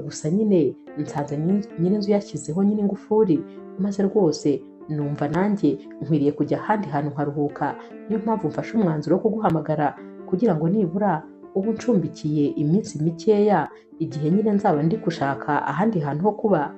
[SPEAKER 1] Gusa nyine nsanze nyir'inzu yashyizeho nyine ingufuri, maze rwose numva nanjye nkwiriye kujya ahandi hantu nkaruhuka. Niyo mpamvu mfashe umwanzuro wo kuguhamagara kugira ngo nibura ubu ncumbikiye iminsi mikeya, igihe nyine nzaba ndi gushaka ahandi hantu ho kuba.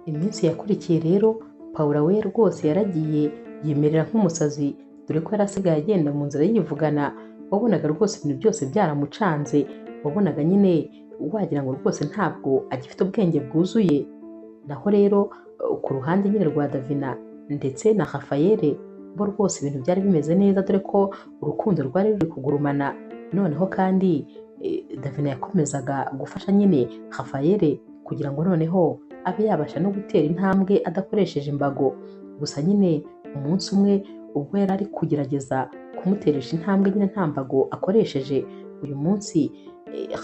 [SPEAKER 1] Iminsi yakurikiye rero Paula we rwose yaragiye yimerera nk'umusazi, dore ko yari asigaye agenda mu nzira yivugana. Wabonaga rwose ibintu byose byaramucanze, wabonaga nyine wagira ngo rwose ntabwo agifite ubwenge bwuzuye. Naho rero ku ruhande nyine rwa Davina ndetse na Rafael bo rwose ibintu byari bimeze neza, dore ko urukundo rwari ruri kugurumana. Noneho kandi Davina yakomezaga gufasha nyine Rafael kugira ngo noneho abe yabasha no gutera intambwe adakoresheje imbago. Gusa nyine umunsi umwe ubwo yari ari kugerageza kumuteresha intambwe nyine nta mbago akoresheje, uyu munsi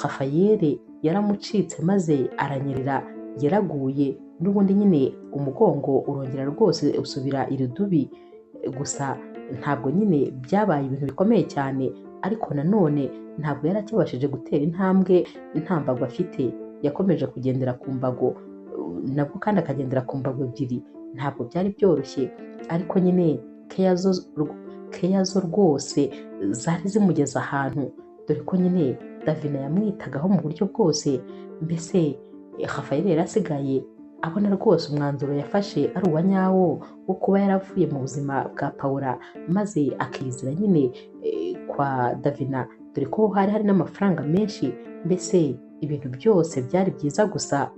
[SPEAKER 1] Rafael yaramucitse maze aranyerera, yaraguye, n'ubundi nyine umugongo urongera rwose usubira irudubi. gusa ntabwo nyine byabaye ibintu bikomeye cyane, ariko nanone ntabwo yari akibashije gutera intambwe nta mbago afite. Yakomeje kugendera ku mbago, nabwo kandi akagendera ku mbago ebyiri. Ntabwo byari byoroshye, ariko nyine keya zo rwose zari zimugeza ahantu, dore ko nyine Davina yamwitagaho mu buryo bwose. Mbese Rafael yari asigaye abona rwose umwanzuro yafashe ari uwa nyawo wo kuba yaravuye mu buzima bwa Paula maze akizira nyine kwa Davina, dore ko hari hari n'amafaranga menshi. Mbese ibintu byose byari byiza. Gusa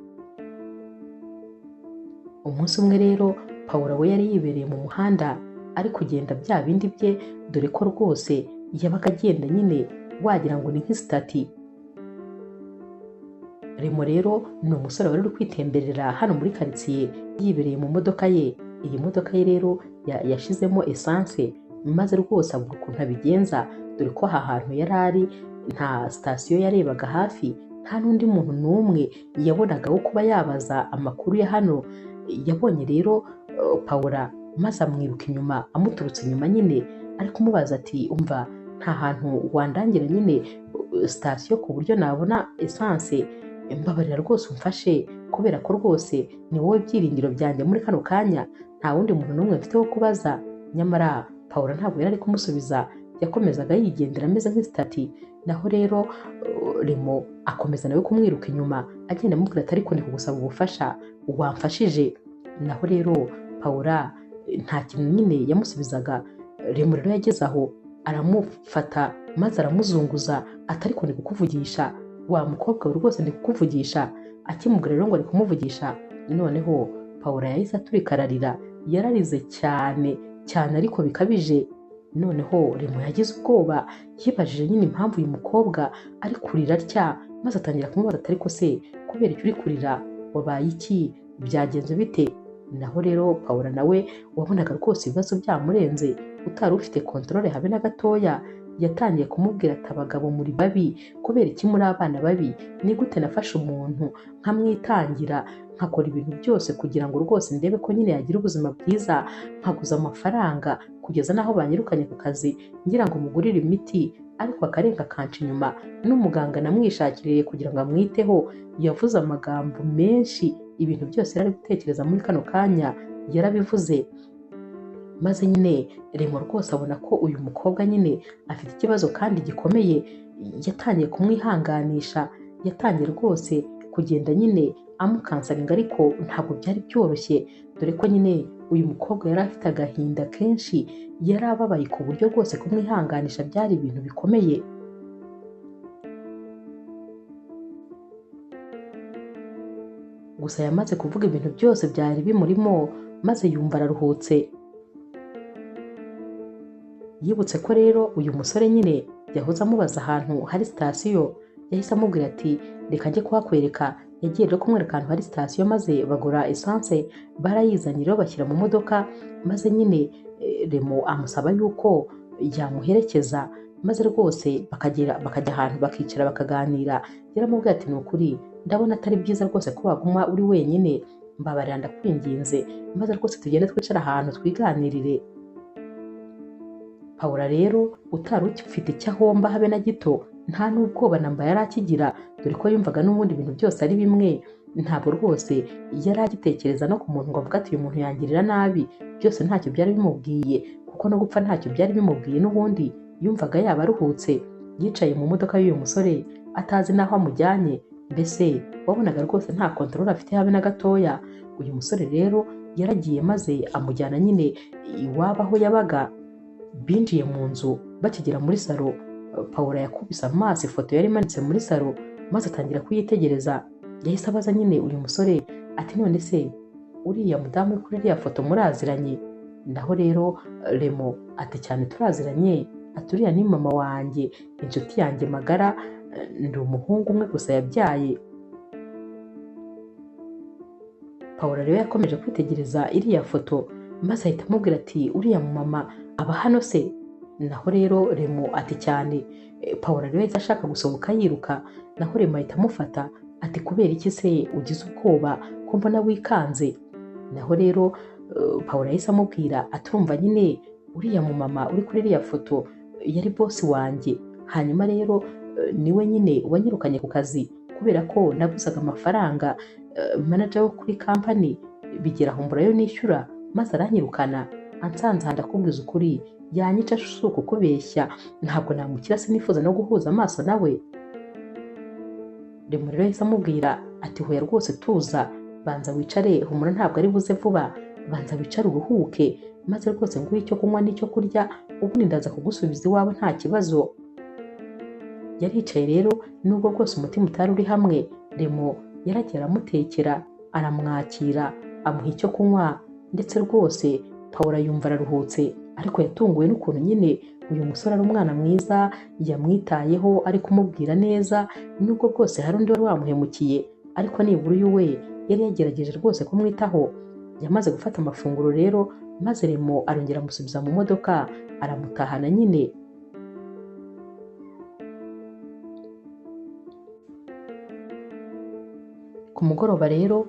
[SPEAKER 1] umunsi umwe rero Paula we yari yibereye mu muhanda ari kugenda bya bindi bye, dore ko rwose yabaga agenda nyine wagira ngo ni nk'isitati. Remo rero ni umusore wari uri kwitemberera hano muri karitsiye yibereye mu modoka ye. Iyi modoka ye rero yashizemo esanse, maze rwose abura ukuntu abigenza, dore ko aha hantu yari ari nta sitasiyo yarebaga hafi, nta n'undi muntu n'umwe yabonaga wo kuba yabaza amakuru ya hano. Yabonye rero Paula maze amwiruka inyuma, amuturutse inyuma nyine ari kumubaza ati umva, nta hantu wandangira nyine sitasiyo ku buryo nabona esanse? Mbabarira rwose umfashe, kubera ko rwose ni wowe byiringiro byanjye muri kano kanya, nta wundi muntu n'umwe mfite wo kubaza. Nyamara Paula ntabwo yari ari kumusubiza, yakomezaga yigendera ameze nk'isitati. Naho rero Remo akomeza nawe kumwiruka inyuma agenda amubwira ati ariko ni kugusaba ubufasha, wamfashije? Naho rero Paula nta kintu nyine yamusubizaga. Remo rero yageze aho aramufata maze aramuzunguza ati ariko ni kukuvugisha wa mukobwa we, rwose ndi kukuvugisha. Akimubwira rero ngo ari kumuvugisha, noneho Paula yahise aturika ararira. Yararize cyane cyane ariko bikabije. Noneho Remo yagize ubwoba, yibajije nyine impamvu uyu mukobwa ari kurira atya, maze atangira kumubaza ati ariko se kubera icyo uri kurira, wabaye iki, byagenze bite? Naho rero Paula nawe wabonaga rwose ibibazo byamurenze, utari ufite kontorore habe na gatoya, yatangiye kumubwira ati abagabo muri babi, kubera iki muri abana babi? Ni gute nafashe umuntu nkamwitangira, nkakora ibintu byose kugira ngo rwose ndebe ko nyine yagira ubuzima bwiza, nkaguza amafaranga kugeza n'aho banyirukanye ku kazi ngira ngo mugurire imiti, ariko akarenga kanca inyuma. N'umuganga namwishakiriye kugira ngo amwiteho yavuze amagambo menshi, ibintu byose yari gutekereza muri kano kanya yarabivuze. Maze nyine Remo rwose abona ko uyu mukobwa nyine afite ikibazo kandi gikomeye. Yatangiye kumwihanganisha, yatangiye rwose kugenda nyine amukansaringa, ariko ntabwo byari byoroshye, dore ko nyine uyu mukobwa yari afite agahinda kenshi, yari ababaye ku buryo rwose kumwihanganisha byari ibintu bikomeye. Gusa yamaze kuvuga ibintu byose byari bimurimo, maze yumva araruhutse. Yibutse ko rero uyu musore nyine yahoze amubaza ahantu hari sitasiyo, yahise amubwira ati reka njye kuhakwereka. Yagiye rero kumwereka ahantu hari sitasiyo, maze bagura esanse, barayizanye rero bashyira mu modoka. Maze nyine Remo amusaba yuko yamuherekeza, maze rwose bakajya ahantu bakicara bakaganira. Yaramubwira ati ni ukuri ndabona atari byiza rwose ko waguma uri wenyine, mbabarira ndakwinginze, maze rwose tugende twicara ahantu twiganirire. Paula rero utari ufite icyo ahomba habe na gito, nta n'ubwoba namba yari akigira, dore ko yumvaga n'ubundi ibintu byose ari bimwe. Ntabwo rwose yari agitekereza no ku muntu ngo avuga ati uyu muntu yangirira nabi. Byose ntacyo byari bimubwiye, kuko no gupfa ntacyo byari bimubwiye. N'ubundi yumvaga yaba aruhutse, yicaye mu modoka y'uyu musore atazi n'aho amujyanye. Mbese wabonaga rwose nta kontorore afite habe na gatoya. Uyu musore rero yaragiye maze amujyana nyine iwabo aho yabaga. Binjiye mu nzu, bakigera muri salo, Paula yakubise amaso ifoto yari imanitse muri salo, maze atangira kuyitegereza. Yahise abaza nyine uyu musore ati none se uriya mudamu uri kuri iriya foto muraziranye? Naho rero Remo ati cyane turaziranye, ati uriya ni mama wanjye, inshuti yanjye magara, ndi umuhungu umwe gusa yabyaye. Paula rero yakomeje kwitegereza iriya foto, maze ahita amubwira ati uriya mama aba hano se? Naho rero Remo ati cyane. Paula rero yahise ashaka gusohoka yiruka, naho Remo ahita amufata ati kubera iki se ugize ubwoba ko mbona wikanze? Naho rero Pawulo yahise amubwira ati urumva nyine uriya mumama uri kuri iriya foto yari bosi wanjye, hanyuma rero niwe nyine wanyirukanye ku kazi kubera ko naguzaga amafaranga manager wo kuri kampani, bigera aho mbura ayo nishyura maze aranyirukana, ansanze aha ndakubwiza ukuri yanyica si ukukubeshya, ntabwo namukira, sinifuza no guhuza amaso nawe. Remo rero yahise amubwira ati hoya rwose tuza, banza wicare, humura ntabwo ari buze vuba, banza wicare uruhuke, maze rwose nguhe icyo kunywa n'icyo kurya, ubundi ndaza kugusubiza iwawe nta kibazo. Yari yicaye rero nubwo bwose umutima utari uri hamwe, Remo yaragiye aramutekera, aramwakira, amuha icyo kunywa, ndetse rwose Pawulo yumva araruhutse, ariko yatunguwe n'ukuntu nyine uyu musore ari umwana mwiza, yamwitayeho, ari kumubwira neza, nubwo bwose hari undi wari wamuhemukiye, ariko nibura uyu we yari yagerageje rwose kumwitaho. Yamaze gufata amafunguro rero, maze Remo arongera amusubiza mu modoka, aramutahana nyine. Ku mugoroba rero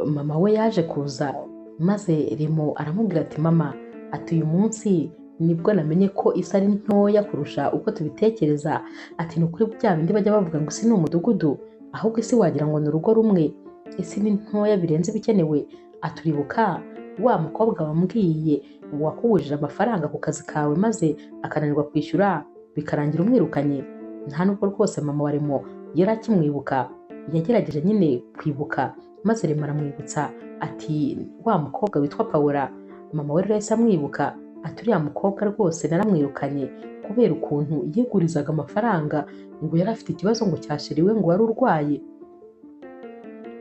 [SPEAKER 1] mama we yaje kuza, maze Remo aramubwira ati mama, ati uyu munsi nibwo namenye ko isi ari ntoya kurusha uko tubitekereza, ati ni ukuri bya bindi bajya bavuga ngo isi ni umudugudu, ahubwo isi wagira ngo ni urugo rumwe, isi ni ntoya birenze ibikenewe. Aturibuka wa mukobwa wambwiye wakubujije amafaranga ku kazi kawe maze akananirwa kwishyura bikarangira umwirukanye. Nta nubwo rwose mama wa Remo yari akimwibuka, yagerageje nyine kwibuka, maze Remo aramwibutsa ati wa mukobwa witwa Pawulo. Mama we rero yahise amwibuka ati uriya mukobwa rwose naramwirukanye kubera ukuntu yigurizaga amafaranga, ngo yari afite ikibazo ngo cyashiriwe, ngo wari urwaye,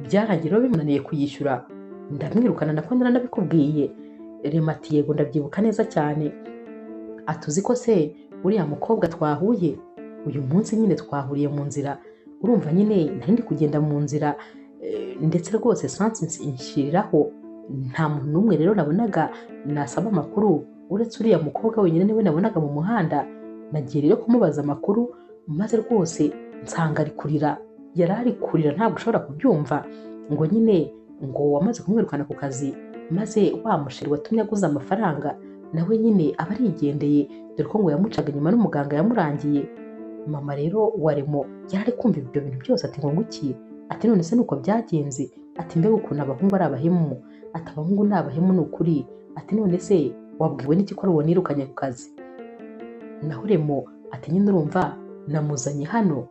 [SPEAKER 1] byarangiye rero bimunaniye kuyishyura, ndamwirukana nako naranabikubwiye. Remo ati yego ndabyibuka neza cyane. Atuzi ko se uriya mukobwa twahuye uyu munsi nyine twahuriye mu nzira, urumva nyine nari ndi kugenda mu nzira ndetse rwose sansi inshyiriraho, nta muntu n'umwe rero nabonaga nasaba amakuru uretse uriya mukobwa wenyine niwe nabonaga mu muhanda. Nagiye rero kumubaza amakuru, maze rwose nsanga ari kurira, yari ari kurira ntabwo ushobora kubyumva, ngo nyine ngo wamaze kumwirukana ku kazi, maze wa musheri watumye aguza amafaranga nawe nyine aba arigendeye, dore ko ngo yamucaga inyuma n'umuganga yamurangiye. Mama rero wa Remo yari ari kumva ibyo bintu byose, ati ngo nguki, ati none se nuko byagenze, ati mbega ukuntu abahungu ari abahemu, ati abahungu ni abahemu ni ukuri, ati none se wabwiwe n'iki ko ari uwo nirukanye ku kazi? Naho Remo ati nyine urumva namuzanye hano,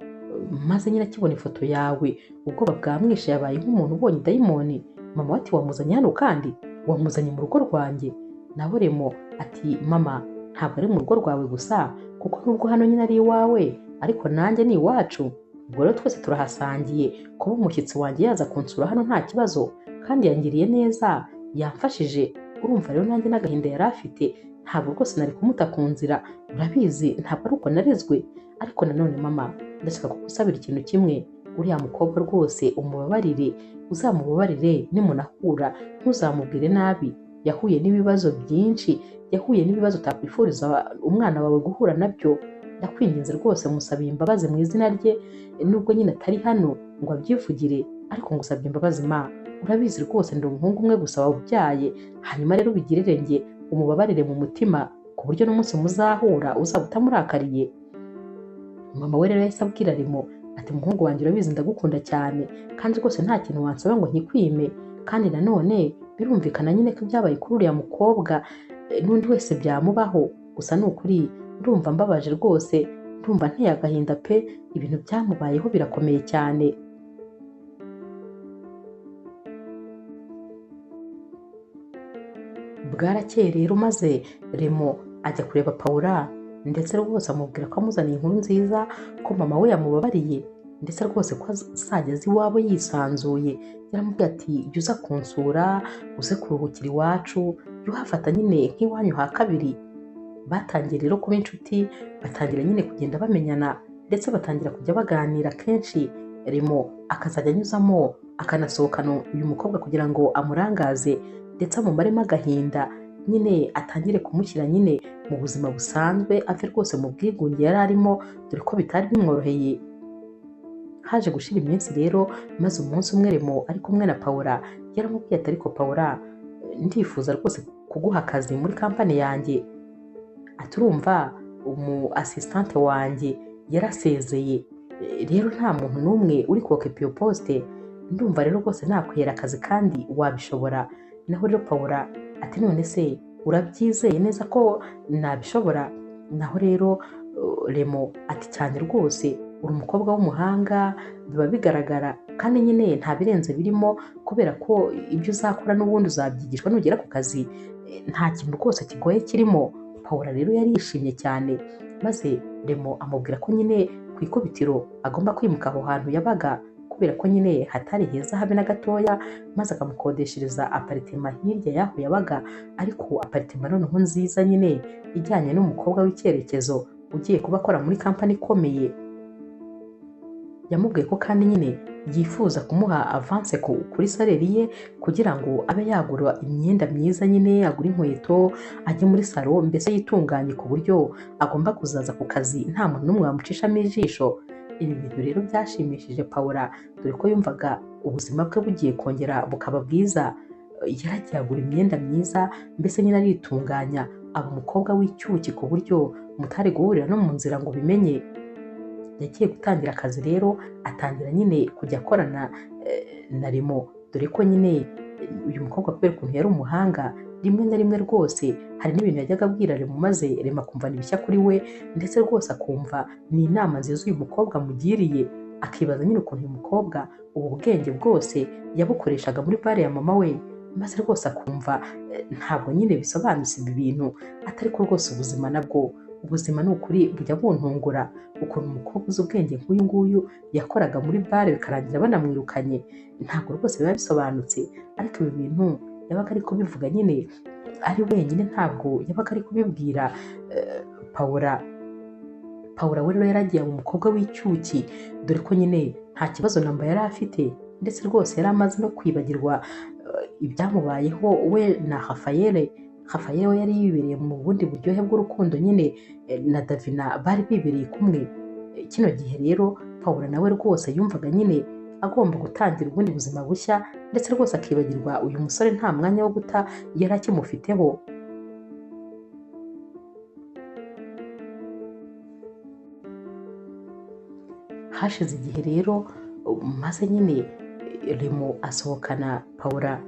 [SPEAKER 1] maze nyine akibona ifoto yawe ubwoba bwamwishe, yabaye nk'umuntu ubonye dayimoni. Mama we ati wamuzanye hano kandi wamuzanye mu rugo rwanjye? Naho Remo ati mama ntabwo ari mu rugo rwawe gusa, kuko nubwo hano nyine ari iwawe ariko nanjye ni iwacu, ubwo rero twese turahasangiye, kuba umushyitsi wanjye yaza kunsura hano nta kibazo, kandi yangiriye neza, yamfashije. Urumva rero nanjye n'agahinda yari afite ntabwo rwose nari kumuta ku nzira, urabizi ntabwo ari uko narezwe. Ariko nanone mama ndashaka kugusabira ikintu kimwe, uriya mukobwa rwose umubabarire, uzamubabarire, nimunahura ntuzamubwire nabi, yahuye n'ibibazo byinshi, yahuye n'ibibazo utakwifuriza umwana wawe guhura nabyo. Ndakwinginze rwose musabiye imbabazi mu izina rye, nubwo nyine atari hano ngo abyivugire, ariko ngusabye imbabazi ma, urabizi rwose ndi umuhungu umwe gusa wabyaye, hanyuma rero ubigirire njye, umubabarire mu mutima, ku buryo n'umunsi muzahura uzaba utamurakariye. Mama we rero yahise abwira Remo ati muhungu wanjye urabizi ndagukunda cyane, kandi rwose nta kintu wansaba ngo nkikwime, kandi nanone birumvikana nyine ko ibyabaye kuri uriya mukobwa n'undi wese byamubaho, gusa ni ukuri ndumva mbabaje rwose, ndumva nteye agahinda pe, ibintu byamubayeho birakomeye cyane. Bwarakeye rero maze Remo ajya kureba Pawulo, ndetse rwose amubwira ko amuzaniye inkuru nziza, ko mama we yamubabariye, ndetse rwose ko azageza iwabo yisanzuye. Yaramubwiye ati jya uza kunsura, uze kuruhukira iwacu, jya uhafata nyine nk'iwanyu ha kabiri. Batangiye rero kuba inshuti, batangira nyine kugenda bamenyana, ndetse batangira kujya baganira kenshi. Remo akazajya anyuzamo akanasohokana uyu mukobwa kugira ngo amurangaze, ndetse amumaremo agahinda, nyine atangire kumushyira nyine mu buzima busanzwe, ave rwose mu bwigunge yari arimo, dore ko bitari bimworoheye. Haje gushira iminsi rero, maze umunsi umwe Remo ari kumwe na Pawulo, yaramubwiye ati ariko Pawulo ndifuza rwose kuguha akazi muri kampani yanjye. Ati urumva umu asistante wanjye yarasezeye, rero nta muntu n'umwe uri kokepa iyo posite, ndumva rero rwose nakwihera akazi kandi wabishobora. Naho rero Paula ati none se urabyizeye neza ko nabishobora? Naho rero Remo ati cyane rwose, uri umukobwa w'umuhanga, biba bigaragara kandi nyine nta birenze birimo, kubera ko ibyo uzakora n'ubundi uzabyigishwa nugera ku kazi, nta kintu rwose kigoye kirimo. Paula rero yarishimye cyane, maze Remo amubwira ko nyine ku ikubitiro agomba kwimuka aho hantu yabaga, kubera ko nyine hatari heza habe na gatoya, maze akamukodeshereza aparitema hirya y'aho yabaga, ariko aparitema noneho nziza nyine ijyanye n'umukobwa w'icyerekezo ugiye kuba akora muri kampani ikomeye. Yamubwiye ko kandi nyine yifuza kumuha avance kuri saleri ye, kugira ngo abe yagura imyenda myiza, nyine agura inkweto, ajye muri salo, mbese yitunganye ku buryo agomba kuzaza ku kazi nta muntu n'umwe wamucishamo ijisho. Ibi bintu rero byashimishije Paula, dore ko yumvaga ubuzima bwe bugiye kongera bukaba bwiza. Yaragiye agura imyenda myiza, mbese nyine aritunganya, aba umukobwa w'icyuki ku buryo mutari guhurira no mu nzira ngo bimenye. Yagiye gutangira akazi rero, atangira nyine kujya akorana na Remo, dore ko nyine uyu mukobwa kubera ukuntu yari umuhanga, rimwe na rimwe rwose hari n'ibintu yajyaga abwira Remo, maze Remo akumva ni bishya kuri we, ndetse rwose akumva ni inama nziza uyu mukobwa amugiriye, akibaza nyine ukuntu uyu mukobwa ubu bwenge bwose yabukoreshaga muri bare ya mama we, maze rwose akumva ntabwo nyine bisobanutse ibi bintu, atari ko rwose ubuzima nabwo, ubuzima ni ukuri bujya buntungura, ukuntu umukobwa uzi ubwenge nk'uyu nguyu yakoraga muri bare bikarangira banamwirukanye, ntabwo rwose biba bisobanutse. Ariko ibi bintu yabaga ari kubivuga nyine ari wenyine, ntabwo yabaga ari kubibwira Paula. Paula we rero yaragiye mu mukobwa w'icyuki, dore ko nyine nta kibazo namba yari afite, ndetse rwose yari amaze no kwibagirwa ibyamubayeho we na Rafael. Rafael we yari yibereye mu bundi buryohe bw'urukundo nyine na Davina, bari bibereye kumwe. Kino gihe rero Paula nawe rwose yumvaga nyine agomba gutangira ubundi buzima bushya, ndetse rwose akibagirwa uyu musore nta mwanya wo guta yari akimufiteho. Hashize igihe rero, maze nyine Remo asohokana Paula,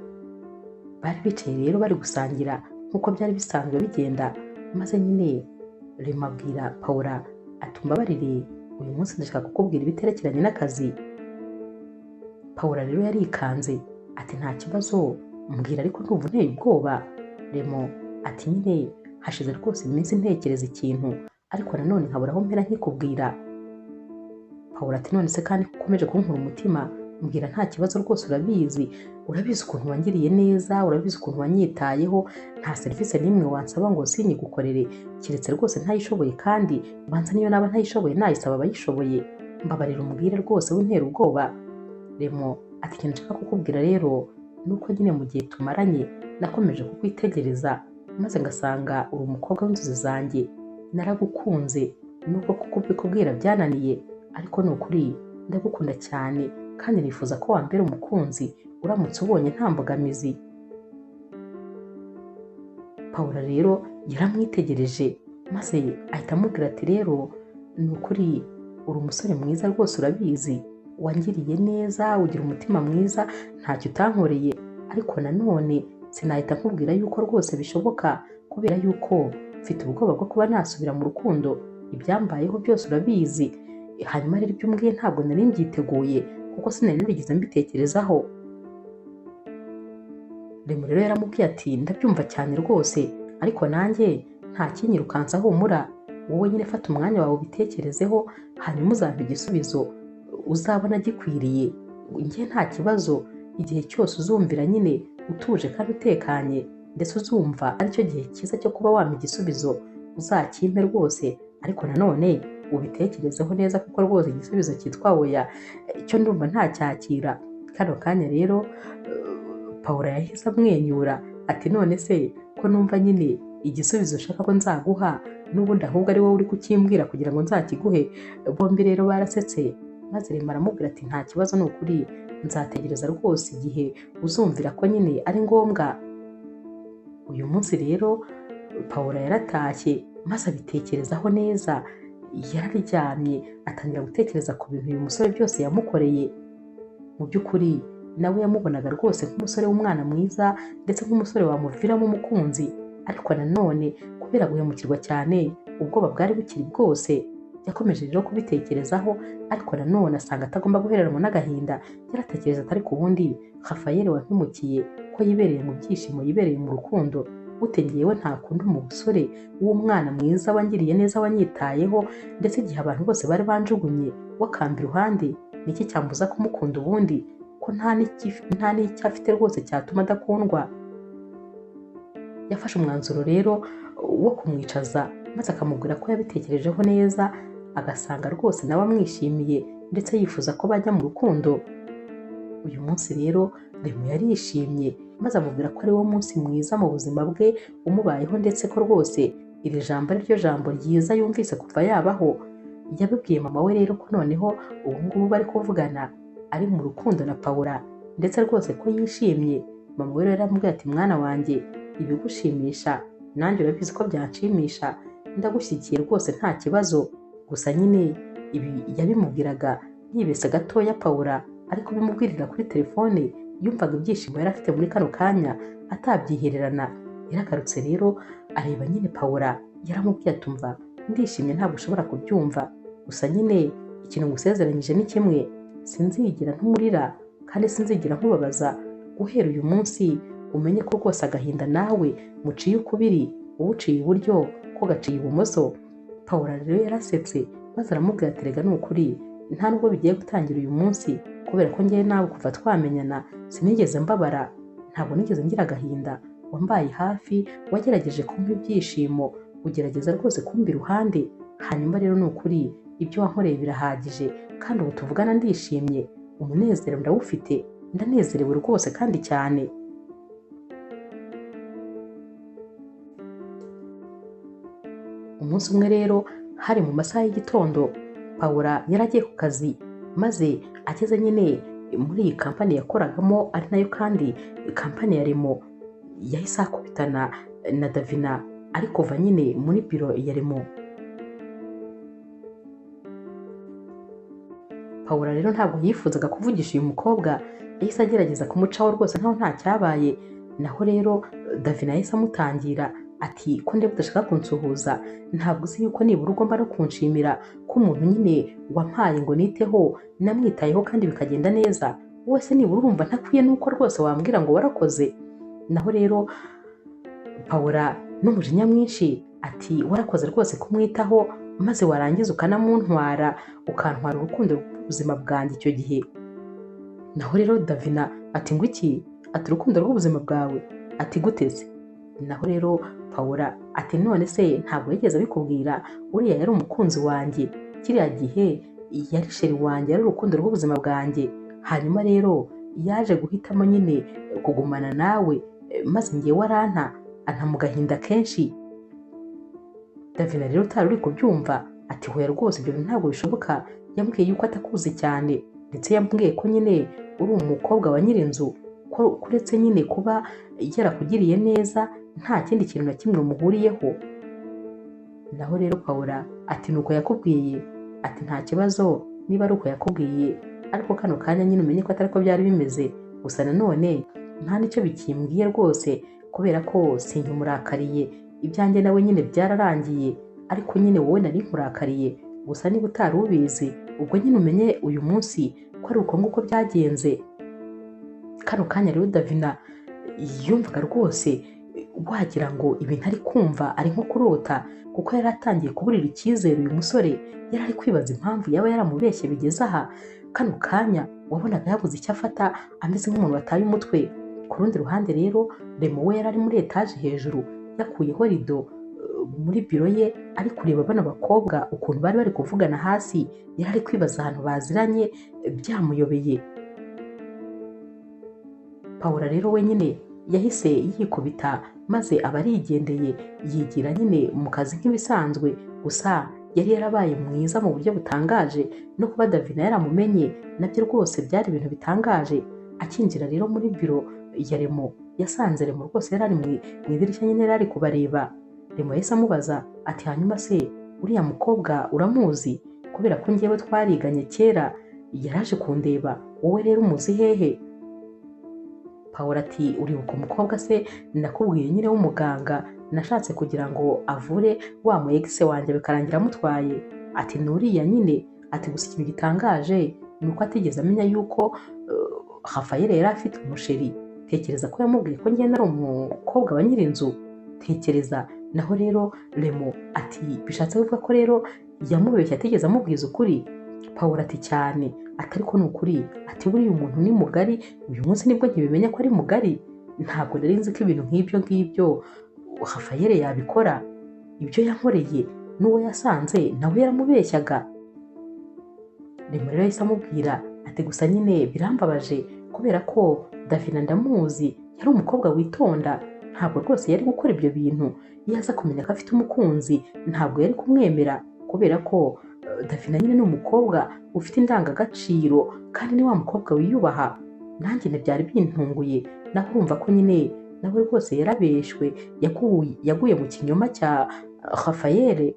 [SPEAKER 1] bari bicaye rero bari gusangira nk'uko byari bisanzwe bigenda, maze nyine Remo abwira Paula ati mbabarire, uyu munsi ndashaka kukubwira ibiterekeranye n'akazi. Paula rero yarikanze ati nta kibazo mbwira, ariko ndumva nteye ubwoba. Remo ati nyine hashize rwose iminsi ntekereza ikintu, ariko nanone nkabura aho mpera nkikubwira. Paula ati none se kandi ukomeje kunkura umutima, mbwira nta kibazo rwose, urabizi ukuntu wangiriye neza, urabizi ukuntu wanyitayeho, nta serivisi n'imwe wansaba ngo sinyigukorere keretse rwose ntayishoboye, kandi banza niyo naba ntayishoboye nayisaba abayishoboye, mbabarira umbwire rwose wintera ubwoba. Remo ati ikintu nshaka kukubwira rero nuko nyine mu gihe tumaranye nakomeje kukwitegereza, maze ngasanga uri umukobwa w'inzozi zanjye, naragukunze, nubwo kukubwira byananiye, ariko ni ukuri ndagukunda cyane, kandi nifuza ko wambera umukunzi uramutse ubonye nta mbogamizi. Paula rero yaramwitegereje, maze ahita amubwira ati rero ni ukuri uri umusore mwiza rwose, urabizi wangiriye neza, ugira umutima mwiza, ntacyo utankoreye, ariko nanone sinahita nkubwira yuko rwose bishoboka, kubera yuko mfite ubwoba bwo kuba nasubira mu rukundo, ibyambayeho byose urabizi. Hanyuma rero ibyo umbwiye ntabwo nari mbyiteguye, kuko sinari narigeze mbitekerezaho. Remo rero yaramubwiye ati ndabyumva cyane rwose, ariko nanjye nta kinyirukansa, humura, wowe nyine fata umwanya wawe ubitekerezeho, hanyuma uzampa igisubizo uzabona gikwiriye. Njye nta kibazo, igihe cyose uzumvira nyine utuje kandi utekanye, ndetse uzumva aricyo gihe cyiza cyo kuba wampa igisubizo, uzakimpe rwose, ariko nanone ubitekerezeho neza, kuko rwose igisubizo cyitwa oya icyo ndumva ntacyakira. Kano kanya rero Paula yahise amwenyura ati none se ko numva nyine igisubizo ushaka ko nzaguha, n'ubundi ahubwo ari wowe uri kukimbwira kugira ngo nzakiguhe. Bombi rero barasetse, maze Remo aramubwira ati nta kibazo, ni ukuri nzategereza rwose igihe uzumvira ko nyine ari ngombwa. Uyu munsi rero Pawulo yaratashye maze abitekerezaho neza, yararyamye atangira gutekereza ku bintu uyu musore byose yamukoreye. Mu by'ukuri nawe yamubonaga rwose nk'umusore w'umwana mwiza ndetse nk'umusore wamuviramo umukunzi, ariko nanone kubera guhemukirwa cyane ubwoba bwari bukiri bwose, yakomeje rero kubitekerezaho, ariko nanone asanga atagomba guheranwa n'agahinda. Yaratekereza atari ku wundi Rafayeli wampemukiye ko yibereye mu byishimo, yibereye mu rukundo, gute njyewe ntakunda umusore w'umwana mwiza wangiriye neza, wanyitayeho, ndetse igihe abantu bose bari banjugunye wakamba iruhande, niki cyambuza kumukunda ubundi ko nta n'icyo afite rwose cyatuma adakundwa. Yafashe umwanzuro rero wo kumwicaza maze akamubwira ko yabitekerejeho neza, agasanga rwose nawe amwishimiye ndetse yifuza ko bajya mu rukundo. Uyu munsi rero Remo yarishimye maze amubwira ko ari wo munsi mwiza mu buzima bwe umubayeho, ndetse ko rwose iri jambo ari ryo jambo ryiza yumvise kuva yabaho. Yabibwiye mama we rero ko noneho ubu ngubu bari kuvugana ari mu rukundo na Pawulo, ndetse rwose ko yishimye. Mama we rero aramubwira ati mwana wanjye, ibigushimisha nanjye urabizi ko byanshimisha, ndagushyigikiye rwose nta kibazo. Gusa nyine ibi yabimubwiraga yibese gatoya Pawulo, ariko bimubwirira kuri telefone yumvaga ibyishimo yari afite muri kano kanya atabyihererana. Yaragarutse rero areba nyine Pawulo, yaramubwiye atumva ndishimye ntabwo ushobora kubyumva, gusa nyine ikintu ngusezeranyije ni kimwe, sinzigera ntumurira kandi sinzigera nkubabaza. Guhera uyu munsi umenye ko rwose agahinda nawe muciye ukubiri, wowe uciye iburyo ko gaciye ibumoso. Pawulo rero yarasetse maze aramubwira ati rega ni ukuri nta nubwo bigiye gutangira uyu munsi, kubera ko njyewe nawe kuva twamenyana sinigeze mbabara, ntabwo nigeze ngira agahinda. Wambaye hafi, wagerageje kumpa ibyishimo, ugerageza rwose kumba iruhande. Hanyuma rero ni ukuri ibyo wankoreye birahagije, kandi ubu tuvugana ndishimye, umunezero ndawufite, ndanezerewe rwose kandi cyane. Umunsi umwe rero hari mu masaha y'igitondo, Pawulo yaragiye ku kazi, maze ageze nyine muri iyi kampani yakoragamo ari nayo kandi kampani ya Remo, yahise akubitana na Davina ari kuva nyine muri biro ya Remo. Pawulo rero ntabwo yifuzaga kuvugisha uyu mukobwa, yahise agerageza kumucaho rwose nkaho nta cyabaye. Naho rero Davina yahise amutangira ati ko ndeba udashaka kunsuhuza, ntabwo uzi yuko nibura ugomba no kunshimira ko umuntu nyine wampaye ngo niteho namwitayeho kandi bikagenda neza, wowe se nibura urumva ntakwiye nuko rwose wambwira ngo warakoze. Naho rero Pawulo n'umujinya mwinshi ati warakoze rwose kumwitaho, maze warangiza ukanamuntwara, ukantwara urukundo rw'ubuzima bwanjye icyo gihe. Naho rero Davina ati ngo iki? Ati urukundo rw'ubuzima bwawe? Ati guteze? Naho rero Pawulo ati none se ntabwo yigeze abikubwira? Uriya yari umukunzi wanjye, kiriya gihe yari sheri wanjye, yari urukundo rw'ubuzima bwanjye. Hanyuma rero yaje guhitamo nyine kugumana nawe, maze njyewe anta mu gahinda kenshi. Davina rero utari uri kubyumva ati hoya rwose ibyo ntabwo bishoboka. Yambwiye yuko atakuzi cyane, ndetse yambwiye ko nyine uri umukobwa wa nyirinzu, ko kuretse nyine kuba yarakugiriye neza nta kindi kintu na kimwe muhuriyeho. Naho rero Pawulo ati nuko yakubwiye? Ati nta kibazo niba ari uko yakubwiye, ariko kano kanya nyine umenye ko atari ko byari bimeze. Gusa nanone nta nicyo bikimbwiye rwose, kubera ko sinkimurakariye, ibyanjye nawe nyine byararangiye, ariko nyine wowe nari nkurakariye. Gusa niba utari ubizi, ubwo nyine umenye uyu munsi ko ari uko nguko byagenze. Kano kanya rero Davina yumvaga rwose wagira ngo ibintu ari kumva ari nko kurota, kuko yari atangiye kuburira icyizere uyu musore. Yari ari kwibaza impamvu yaba yaramubeshye bigeze aha. Kano kanya wabonaga yabuze icyo afata, ameze nk'umuntu wataye umutwe. Ku rundi ruhande rero Remo we yari ari muri etaje hejuru, yakuyeho rido muri biro ye, ari kureba bano bakobwa ukuntu bari bari kuvugana hasi. Yari ari kwibaza ahantu baziranye, byamuyobeye. Pawulo rero wenyine yahise yikubita, maze aba arigendeye yigira nyine mu kazi nk'ibisanzwe. Gusa yari yarabaye mwiza mu buryo butangaje, no kuba Davina yaramumenye nabyo rwose byari ibintu bitangaje. Akinjira rero muri biro ya Remo yasanze Remo rwose yari ari mu idirishya nyine yari ari kubareba. Remo yahise amubaza ati hanyuma se uriya mukobwa uramuzi? Kubera ko njyewe twariganye kera yaraje kundeba, wowe rero umuzi hehe? Pawulo ati uribuka umukobwa se nakubwiye nyine w'umuganga nashatse kugira ngo avure wa mu ex wanjye bikarangira amutwaye? Ati nuriya nyine. Ati gusa ikintu gitangaje ni uko atigeze amenya yuko Rafael yari afite umusheri. Tekereza ko yamubwiye ko njye nari umukobwa wa nyir'inzu. Tekereza. Naho rero Remo ati bishatse kuvuga ko rero yamubeshye atigeze amubwiza ukuri? Pawulo ati cyane. Ati ariko ni ukuri. Ati buriya umuntu ni mugari, uyu munsi nibwo nkibimenya ko ari mugari. Ntabwo nari nzi ko ibintu nk'ibyo Rafael yabikora. Ibyo yankoreye n'uwo yasanze nawe yaramubeshyaga. Remo rero yahise amubwira ati gusa nyine birambabaje kubera ko Davina ndamuzi, yari umukobwa witonda, ntabwo rwose yari gukora ibyo bintu. Iyo aza kumenya ko afite umukunzi ntabwo yari kumwemera, kubera ko Davina nyine ni umukobwa ufite indangagaciro kandi ni wa mukobwa wiyubaha. Nanjye byari bintunguye, naho urumva ko nyine nawe rwose yarabeshwe, yaguye mu kinyoma cya Rafael.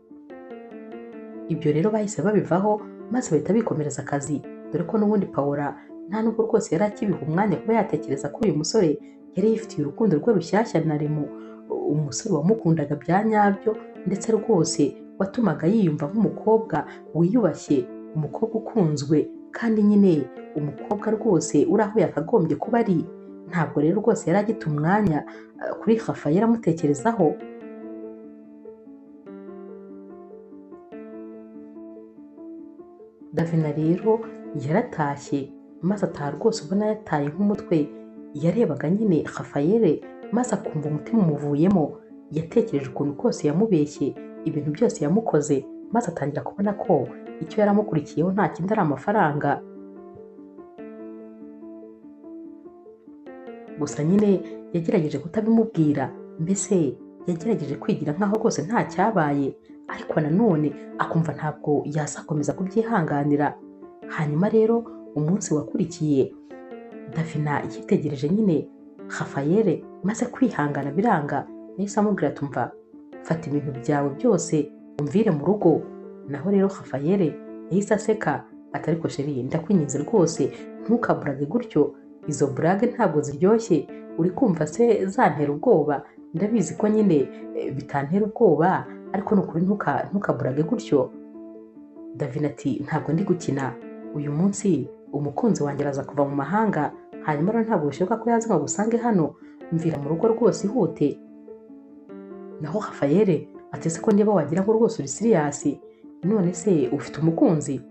[SPEAKER 1] Ibyo rero bahise babivaho maze bahita bikomereza akazi, dore ko n'ubundi Pawulo nta nubwo rwose yari akibiha umwanya kuba yatekereza ko uyu musore yari yifitiye urukundo rwe rushyashya na Remo, umusore wamukundaga bya nyabyo ndetse rwose watumaga yiyumva nk'umukobwa wiyubashye, umukobwa ukunzwe kandi nyine umukobwa rwose uri aho yakagombye kuba ari. Ntabwo rero rwose yari agita umwanya kuri Rafael amutekerezaho. Davina rero yaratashye maze ataha rwose ubona yataye nk'umutwe. Yarebaga nyine Rafael maze akumva umutima umuvuyemo. Yatekereje ukuntu kose yamubeshye, ibintu byose yamukoze, maze atangira kubona ko icyo yaramukurikiyeho nta kindi ari amafaranga. Gusa nyine yagerageje kutabimubwira, mbese yagerageje kwigira nkaho rwose nta cyabaye, ariko nanone akumva ntabwo yazakomeza kubyihanganira. Hanyuma rero umunsi wakurikiye Davina yitegereje nyine Rafael maze kwihangana biranga, yahise amubwira ati umva, fata ibintu byawe byose umvire mu rugo. Naho rero Rafael yahise aseka ati ariko sheri ndakwinginze rwose ntukaburage gutyo, izo burage ntabwo ziryoshye, uri kumva se zantera ubwoba? Ndabizi ko nyine bitantera ubwoba, ariko nukuri ntukaburage gutyo. Davina ati ntabwo ndi gukina, uyu munsi umukunzi wanjye araza kuva mu mahanga, hanyuma rero ntabwo bishoboka ko yaza ngo agusange hano, mvira mu rugo rwose ihute. Naho Rafael ati se ko niba wagira ngo rwose uri siriyasi, none se ufite umukunzi?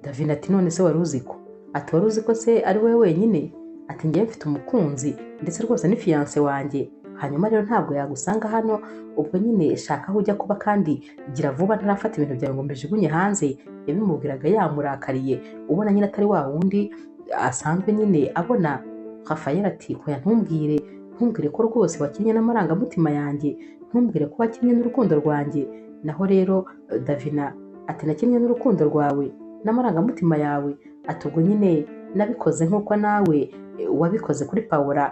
[SPEAKER 1] Davina ati none se wari uzi ko? Ati wari uzi ko se ari wowe wenyine? Ati njyewe mfite umukunzi ndetse rwose ni fiyanse wanjye, hanyuma rero ntabwo yagusanga hano, ubwo nyine shaka aho ujya kuba kandi gira vuba ntarafata ibintu byawe ngo mbijugunye hanze. Yabimubwiraga yamurakariye, ubona nyine atari wa wundi asanzwe nyine abona. Rafael ati hoya ntumbwire ko rwose wakinnye n'amarangamutima yanjye, ntumbwire ko wakinnye n'urukundo rwanjye. Naho rero Davina ati nakinnye n'urukundo rwawe n'amarangamutima yawe? Ati ubwo nyine nabikoze nk'uko nawe wabikoze kuri Pawulo.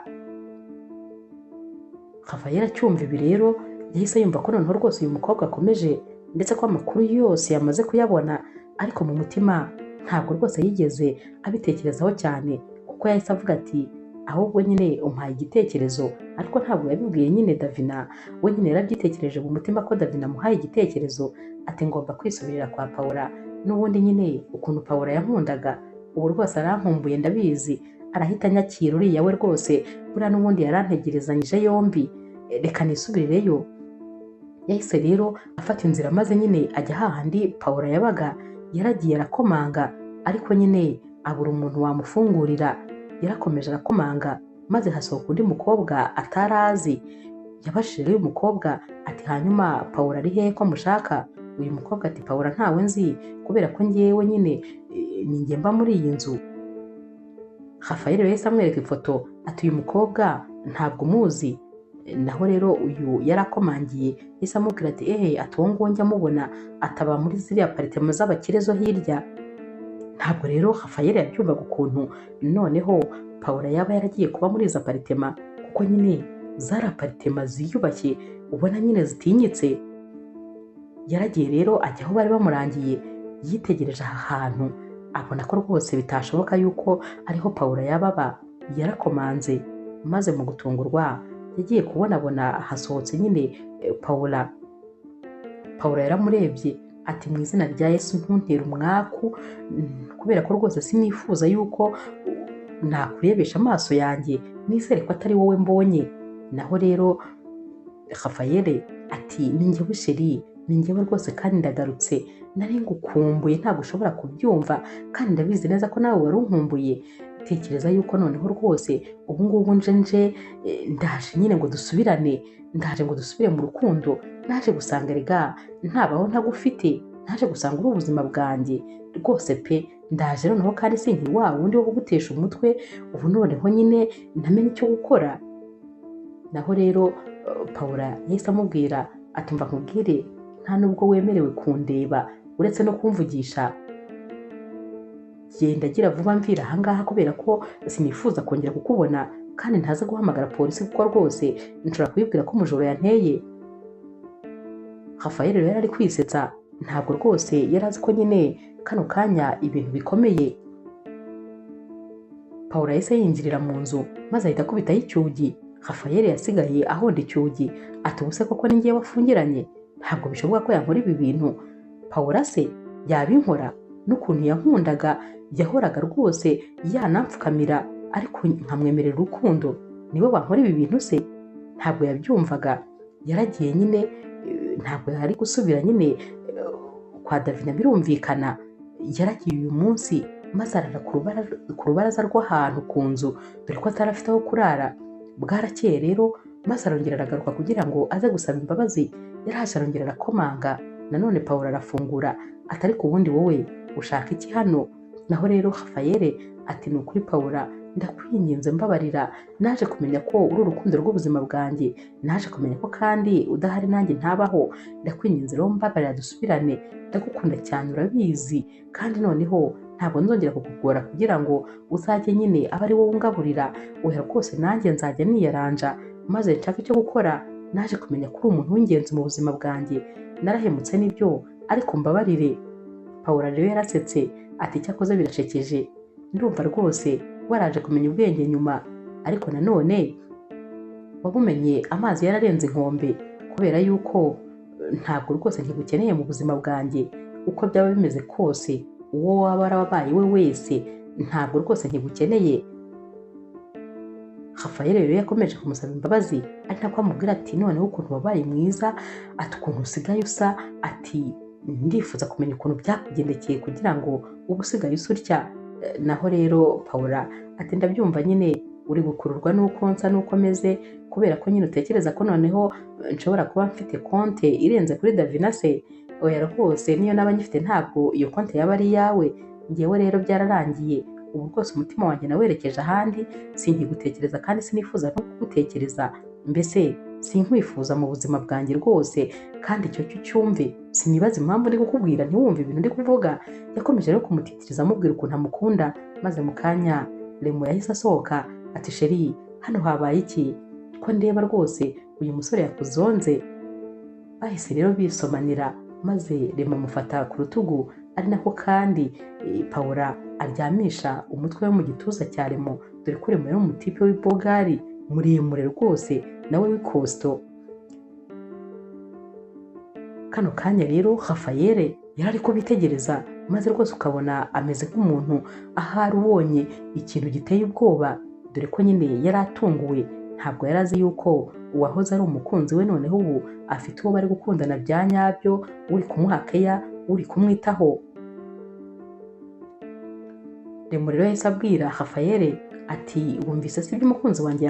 [SPEAKER 1] Rafael acyumva ibi rero yahise yumva ko noneho rwose uyu mukobwa akomeje, ndetse ko amakuru yose yamaze kuyabona, ariko mu mutima ntabwo rwose yigeze abitekerezaho cyane, kuko yahise avuga ati ahubwo nyine umpaye igitekerezo. Ariko ntabwo yabibwiye nyine Davina, we nyine yarabyitekereje mu mutima ko Davina amuhaye igitekerezo. Ati ngomba kwisubirira kwa Pawulo, n'ubundi nyine ukuntu Pawulo yankundaga, ubu rwose arankumbuye ndabizi, arahita anyakira uriya we rwose, buriya n'ubundi yarantegerezanyije yombi, reka nisubirireyo. Yahise rero afata inzira maze nyine ajya hahandi Pawulo yabaga. Yaragiye arakomanga, ariko nyine abura umuntu wamufungurira. Yarakomeje arakomanga maze hasohoka undi mukobwa atari azi. Yabajije rero uyu mukobwa ati hanyuma Pawulo ari hehe ko mushaka? Uyu mukobwa ati Pawulo ntawe nzi, kubera ko ngewe nyine ninjye mba muri iyi nzu. Rafael yahise amwereka ifoto ati uyu mukobwa ntabwo umuzi. Naho rero uyu yarakomangiye yahise amubwira ati ati uwo nguwo njya mubona ataba muri ziriya paritema z'abakire zo hirya. Ntabwo rero Rafael yabyumvaga ukuntu noneho Paula yaba yaragiye kuba muri izo aparitema, kuko nyine zari aparitema ziyubashye ubona nyine zitinyitse. Yaragiye rero ajya aho bari bamurangiye, yitegereje aha hantu abona ko rwose bitashoboka yuko ariho Paula yaba aba. Yarakomanze, maze mu gutungurwa yagiye kubonabona hasohotse nyine Paula. Paula yaramurebye ati mu izina rya Yesu ntuntere umwaku, kubera ko rwose sinifuza yuko nakurebesha amaso yanjye, nizere ko atari wowe mbonye. Naho rero Rafael ati ni njyewe sheri, ni njyewe rwose kandi ndagarutse, nari ngukumbuye ntabwo ushobora kubyumva, kandi ndabizi neza ko nawe wari unkumbuye. Tekereza yuko noneho rwose ubu ngubu nje ndaje nyine ngo dusubirane, ndaje ngo dusubire mu rukundo. Naje gusanga rega ntabaho ntagufite, naje gusanga uri ubuzima bwanjye rwose pe. Ndaje noneho kandi sinkiri wa wundi wo kugutesha umutwe, ubu noneho nyine namenye icyo gukora. Naho rero Paula yahise amubwira ati mva nkubwire, nta nubwo wemerewe kundeba uretse no kumvugisha. Genda gira vuba mvira ahangaha, kubera ko sinifuza kongera kukubona, kandi ntaza guhamagara polisi kuko rwose nshobora kuyibwira ko umujura yanteye. Rafael rero yari ari kwisetsa, ntabwo rwose yari azi ko nyine kano kanya ibintu bikomeye. Paula yahise yinjirira mu nzu maze ahita akubitaho icyugi. Rafael yasigaye ahonda icyugi ati ubuse koko ni njyewe wafungiranye? Ntabwo bishoboka ko yankora ibi bintu. Paula se yabinkora? N'ukuntu yankundaga, yahoraga rwose yanapfukamira ariko nkamwemerera urukundo, niwe wankora ibi bintu se? Ntabwo yabyumvaga. Yaragiye nyine, ntabwo yari gusubira nyine kwa Davina, birumvikana. Yaragiye uyu munsi maze arara ku rubaraza rw'ahantu ku nzu, dore ko atari afite aho kurara. Bwarakeye rero maze arongera aragaruka kugira ngo aze gusaba imbabazi. Yaraje arongera arakomanga, nanone Paula arafungura ati ariko ubundi wowe ushaka iki hano? Naho rero Rafael ati ni ukuri Paula, ndakwinginze mbabarira, naje kumenya ko uri urukundo rw'ubuzima bwanjye, naje kumenya ko kandi udahari nanjye ntabaho. Ndakwinginze rero mbabarira dusubirane, ndagukunda cyane urabizi, kandi noneho ntabwo nzongera kukugora kugira ngo uzajye nyine aba ari wowe ungaburira. Oya rwose nanjye nzajya niyaranja maze nshaka icyo gukora. Naje kumenya ko uri umuntu w'ingenzi mu buzima bwanjye, narahemutse n'ibyo, ariko mbabarire. Paula rero yarasetse ati cyakoze birashekeje, ndumva rwose waraje kumenya ubwenge nyuma, ariko nanone wabumenye amazi yararenze inkombe, kubera yuko ntabwo rwose nkigukeneye mu buzima bwanjye. Uko byaba bimeze kose, uwo waba warabaye we wese, ntabwo rwose nkigukeneye. Rafael rero yakomeje kumusaba imbabazi, ari nako amubwira ati noneho ukuntu wabaye mwiza, ati ukuntu usigaye usa, ati ndifuza kumenya ukuntu byakugendekeye kugira ngo ubu usigaye usa utya. Naho rero Paula ati ndabyumva nyine, uri gukururwa n'uko nsa n'uko meze, kubera ko nyine utekereza ko noneho nshobora kuba mfite konte irenze kuri Davina se? Oya rwose niyo naba nyifite ntabwo iyo konte yaba ari iyawe. Ngewe rero byararangiye, ubu rwose umutima wanjye nawerekeje ahandi, sinkigutekereza kandi sinifuza no kugutekereza. Mbese sinkwifuza mu buzima bwanjye rwose, kandi icyo cyo cyumve. Sinibaza impamvu ndi kukubwira ntiwumve ibintu ndi kuvuga. Yakomeje rero kumutitiriza amubwira ukuntu amukunda, maze mu kanya Remo yahise asohoka ati sheri, hano habaye iki? Ko ndeba rwose uyu musore yakuzonze. Bahise rero bisomanira, maze Remo amufata ku rutugu, ari nako kandi Paula aryamisha umutwe we mu gituza cya Remo, dore ko Remo yari umutipe w'ibogari muremure rwose nawe w'ikosto. Kano kanya rero Rafael yari ari kubitegereza, maze rwose ukabona ameze nk'umuntu ahari ubonye ikintu giteye ubwoba, dore ko nyine yari atunguwe. Ntabwo yari azi yuko uwahoze ari umukunzi we noneho ubu afite uwo bari gukundana bya nyabyo, uri kumuha keya, uri kumwitaho. Remo rero yahise abwira Rafael ati wumvise se ibyo umukunzi wanjye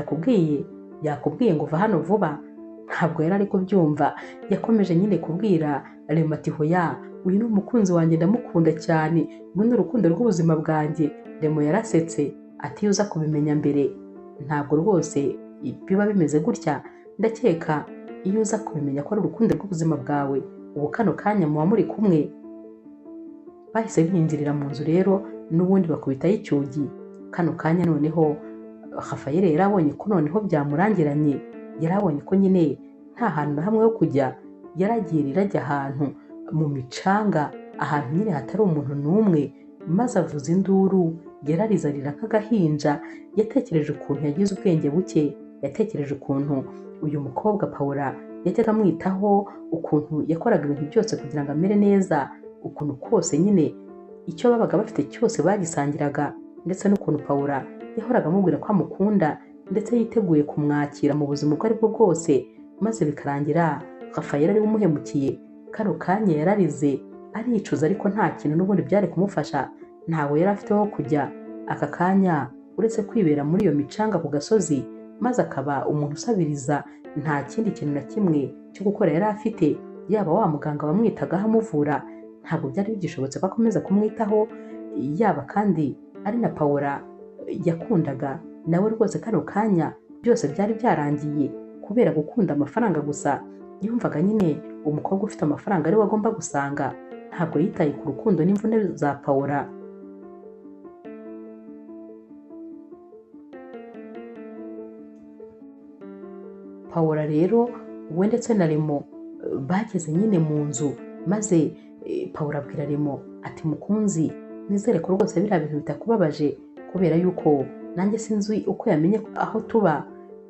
[SPEAKER 1] yakubwiye ngo uva hano vuba? Ntabwo yari ari kubyumva. Yakomeje nyine kubwira Remo ati hoya, uyu ni umukunzi wanjye, ndamukunda cyane, ubu ni urukundo rw'ubuzima bwanjye. Remo yarasetse ati iyo uza kubimenya mbere ntabwo rwose biba bimeze gutya. Ndakeka iyo uza kubimenya ko ari urukundo rw'ubuzima bwawe, ubu kano kanya muba muri kumwe. Bahise binjirira mu nzu rero n'ubundi bakubitaho icyugi. Kano kanya noneho Rafael yari abonye ko noneho byamurangiranye, yari abonye ko nyine nta hantu na hamwe ho kujya, yaragiye rero ajya ahantu mu micanga, ahantu nyine hatari umuntu n'umwe, maze avuza induru, yararize arira nk'agahinja. Yatekereje ukuntu yagize ubwenge buke, yatekereje ukuntu uyu mukobwa Paula yajyaga amwitaho, ukuntu yakoraga ibintu byose kugira ngo amere neza, ukuntu kose nyine icyo babaga bafite cyose bagisangiraga, ndetse n'ukuntu Paula yahoraga amubwira ko amukunda ndetse yiteguye kumwakira mu buzima ubwo ari bwo bwose, maze bikarangira Rafael ari we umuhemukiye. Kano kanya yararize aricuza, ariko nta kintu n'ubundi byari kumufasha, ntawe yari afite ho kujya aka kanya uretse kwibera muri iyo micanga ku gasozi, maze akaba umuntu usabiriza. Nta kindi kintu na kimwe cyo gukora yari afite, yaba wa muganga wamwitagaho amuvura ntabwo byari bigishobotse ko akomeza kumwitaho, yaba kandi ari na Paula yakundaga nawe rwose kano kanya byose byari byarangiye kubera gukunda amafaranga gusa. Yumvaga nyine umukobwa ufite amafaranga ari we agomba gusanga, ntabwo yitaye ku rukundo n'imvune za Paula. Paula rero we ndetse na Remo bageze nyine mu nzu, maze Paula abwira Remo ati mukunzi, nizere ko rwose biriya bintu bitakubabaje, kubera yuko nanjye sinzi uko yamenye aho tuba.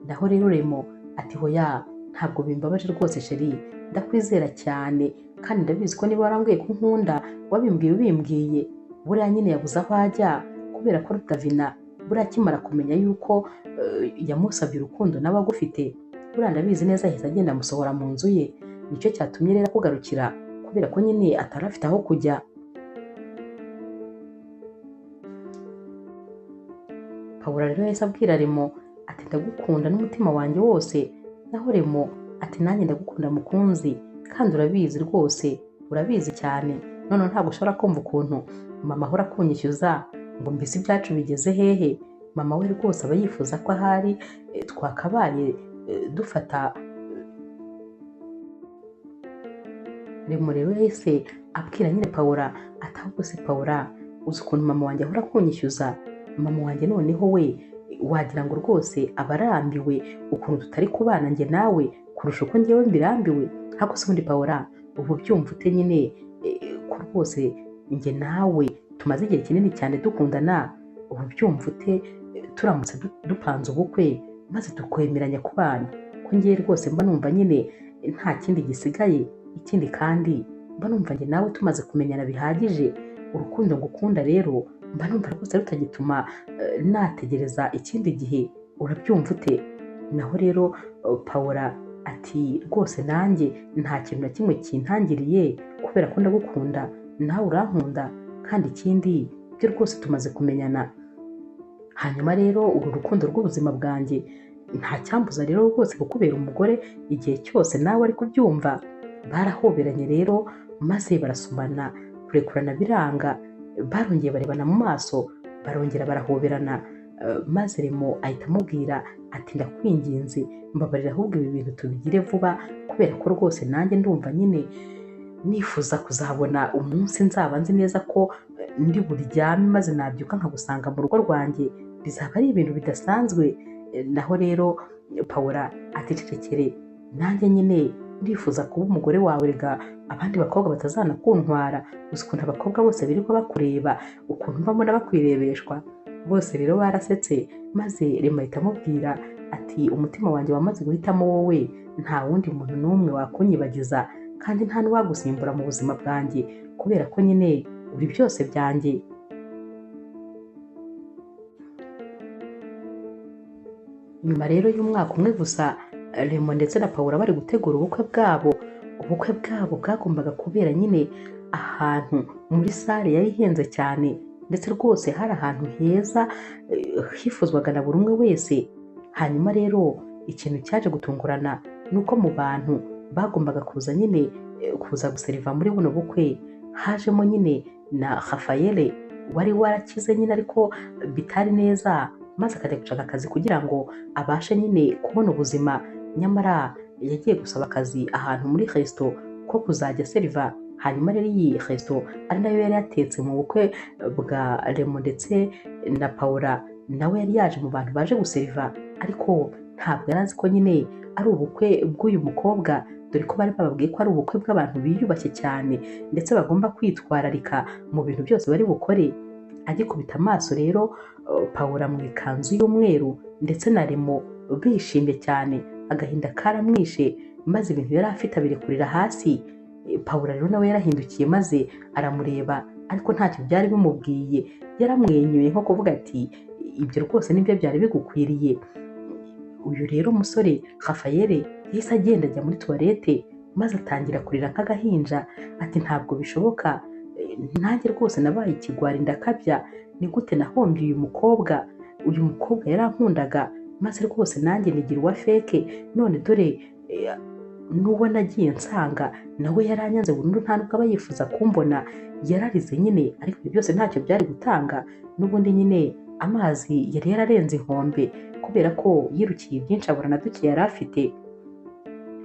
[SPEAKER 1] Naho rero Remo ati hoya, ntabwo bimbabaje rwose sheri, ndakwizera cyane kandi ndabizi ko niba warambwiye ko nkunda wabimbwiye ubimbwiye. Buriya nyine yabuze aho ajya kubera ko Davina buriya akimara kumenya yuko yamusabye urukundo nawe agufite, buriya ndabizi neza ahise agenda amusohora mu nzu ye. Nicyo cyatumye rero akugarukira, kubera ko nyine atari afite aho kujya. Paula rero yahise abwira Remo ati ndagukunda n'umutima wanjye wose. Naho Remo ati nanjye ndagukunda mukunzi, kandi urabizi rwose, urabizi cyane. None ntabwo ushobora kumva ukuntu mama ahora akunyishyuza ngo mbese ibyacu bigeze hehe. Mama we rwose aba yifuza ko ahari twakabaye dufata. Remo rero yahise abwira nyine Paula ati ahubwo se Paula, uzi ukuntu mama wanjye ahora akunyishyuza? Mama wanjye noneho we wagira ngo rwose aba arambiwe ukuntu tutari kubana njye nawe kurusha uko njyewe mbirambiwe. Ariko se ubundi Paula, ubu byumva ute nyine ko rwose njye nawe tumaze igihe kinini cyane dukundana? Ubu byumva ute turamutse dupanze ubukwe maze tukwemeranya kubana? Ko njye rwose mba numva nyine nta kindi gisigaye. Ikindi kandi mba numva njye nawe tumaze kumenyana bihagije. Urukundo ngukunda rero mba numva rwose rutagituma nategereza ikindi gihe. Urabyumva ute? Naho rero Paula ati rwose nanjye nta kintu na kimwe kintangiriye, kubera ko ndagukunda nawe urankunda, kandi ikindi byo rwose tumaze kumenyana. Hanyuma rero uru rukundo rw'ubuzima bwanjye nta cyambuza rero rwose kukubera umugore igihe cyose nawe ari kubyumva. Barahoberanye rero maze barasomana, kurekurana biranga, barongeye barebana mu maso, barongera barahoberana. Maze Remo ahita amubwira ati ndakwinginze mbabarira, ahubwo ibi bintu tubigire vuba, kubera ko rwose nanjye ndumva nyine nifuza kuzabona umunsi nzaba nzi neza ko ndi buryame maze nabyuka nkagusanga mu rugo rwanjye. Bizaba ari ibintu bidasanzwe. Naho rero Paula ati cecekere, nanjye nyine ndifuza kuba umugore wawe, rega abandi bakobwa batazanakuntwara. Gusa ukuntu abakobwa bose birirwa bakureba, ukuntu mbona bakwirebeshwa. Bose rero barasetse, maze Remo ahita amubwira ati umutima wanjye wamaze guhitamo wowe, nta wundi muntu n'umwe wakunyibagiza, kandi nta n'uwagusimbura mu buzima bwanjye, kubera ko nyine uri byose byanjye. Nyuma rero y'umwaka umwe gusa, Remo ndetse na Paula bari gutegura ubukwe bwabo. Ubukwe bwabo bwagombaga kubera nyine ahantu muri sale yari ihenze cyane, ndetse rwose hari ahantu heza hifuzwaga na buri umwe wese. Hanyuma rero ikintu cyaje gutungurana nuko mu bantu bagombaga kuza nyine kuza guseriva muri buno bukwe hajemo nyine na Rafael wari warakize nyine ariko bitari neza, maze akajya gushaka akazi kugira ngo abashe nyine kubona ubuzima. Nyamara yagiye gusaba akazi ahantu muri resto ko kuzajya seriva. Hanyuma rero iyi resto ari nayo yari yatetse mu bukwe bwa Remo ndetse na Paula. nawe yari yaje mu bantu baje guseriva ariko ntabwo yari azi ko nyine ari ubukwe bw'uyu mukobwa, dore ko bari bababwiye ko ari ubukwe bw'abantu biyubashye cyane ndetse bagomba kwitwararika mu bintu byose bari bukore. Agikubita amaso rero Paula mu ikanzu y'umweru ndetse na Remo bishimye cyane, agahinda karamwishe maze ibintu yari afite abirekurira hasi. Paula rero nawe yarahindukiye maze aramureba ariko ntacyo byari bimubwiye, yaramwenyuye nko kuvuga ati ibyo rwose nibyo byari bigukwiriye. Uyu rero musore Rafael yahise agenda ajya muri tuwarete maze atangira kurira nk'agahinja ati ntabwo bishoboka, nanjye rwose nabaye ikigwari ndakabya, ni gute nahombye uyu mukobwa yarankundaga maze rwose nanjye nigira uwa feke, none dore n'uwo nagiye nsanga nawe yaranyanze burundu, nta nubwo aba yifuza kumbona. Yararize nyine ariko ibyo byose ntacyo byari gutanga, n'ubundi nyine amazi yari yararenze inkombe kubera ko yirukiye byinshi abura na duke yari afite.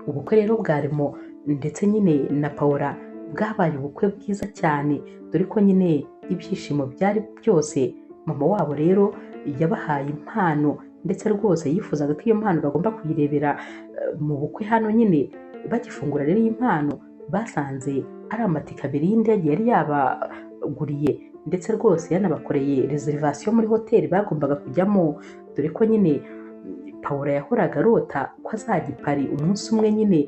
[SPEAKER 1] Ubukwe rero bwa Remo ndetse nyine na Paula bwabaye ubukwe bwiza cyane, dore ko nyine ibyishimo byari byose. Mama wabo rero yabahaye impano ndetse rwose yifuzaga ko iyo mpano bagomba kuyirebera mu bukwe hano nyine. Bagifungura rero iyi mpano basanze ari amatike abiri y'indege yari yabaguriye ndetse rwose yanabakoreye reservation muri hoteli bagombaga kujyamo, dore ko nyine Paula yahoraga arota ko azajya i Paris umunsi umwe nyine,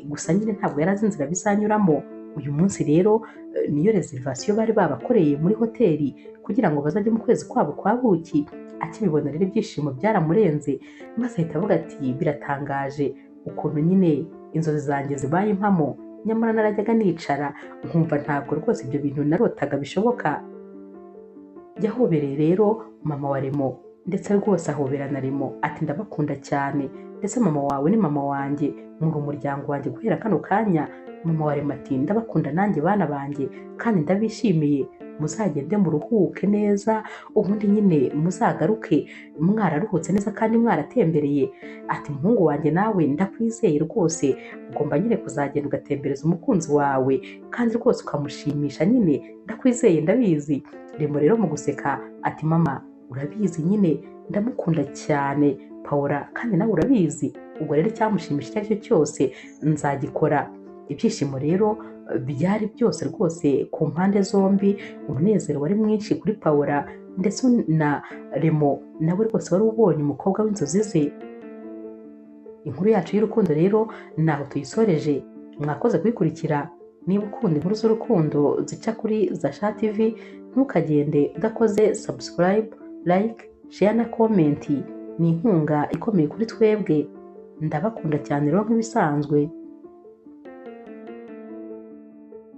[SPEAKER 1] gusa nyine ntabwo yari azi inzira bizanyuramo. Uyu munsi rero niyo reservation bari babakoreye muri hoteli kugira ngo bazajye mu kwezi kwabo kwa buki. Akibibona rero ibyishimo byaramurenze maze ahita avuga ati biratangaje ukuntu nyine inzozi zanjye zibaye impamo, nyamara narajyaga nicara nkumva ntabwo rwose ibyo bintu narotaga bishoboka. Yahobereye rero mama wa Remo ndetse rwose ahobera na Remo ati ndabakunda cyane ndetse mama wawe ni mama wanjye, muri umuryango wanjye guhera kano kanya. Mama wa Remo ati ndabakunda nanjye bana banjye kandi ndabishimiye, muzagende muruhuke neza ubundi nyine muzagaruke mwararuhutse neza kandi mwaratembereye. Ati muhungu wanjye nawe ndakwizeye rwose, ugomba nyine kuzagenda ugatembereza umukunzi wawe kandi rwose ukamushimisha nyine, ndakwizeye ndabizi. Remo rero mu guseka ati mama urabizi nyine ndamukunda cyane Paula kandi nawe urabizi, ubwo rero icyamushimisha icyo ari cyo cyose nzagikora. Ibyishimo rero byari byose rwose ku mpande zombi, umunezero wari mwinshi kuri Paula ndetse na Remo nawe rwose wari ubonye umukobwa w'inzozi ze. Inkuru yacu y'urukundo rero naho tuyisoreje. Mwakoze kuyikurikira. Niba ukunda inkuru z'urukundo zica kuri Zasha TV ntukagende udakoze subscribe, like, share na comment. Ni inkunga ikomeye kuri twebwe. Ndabakunda cyane rero nk'ibisanzwe.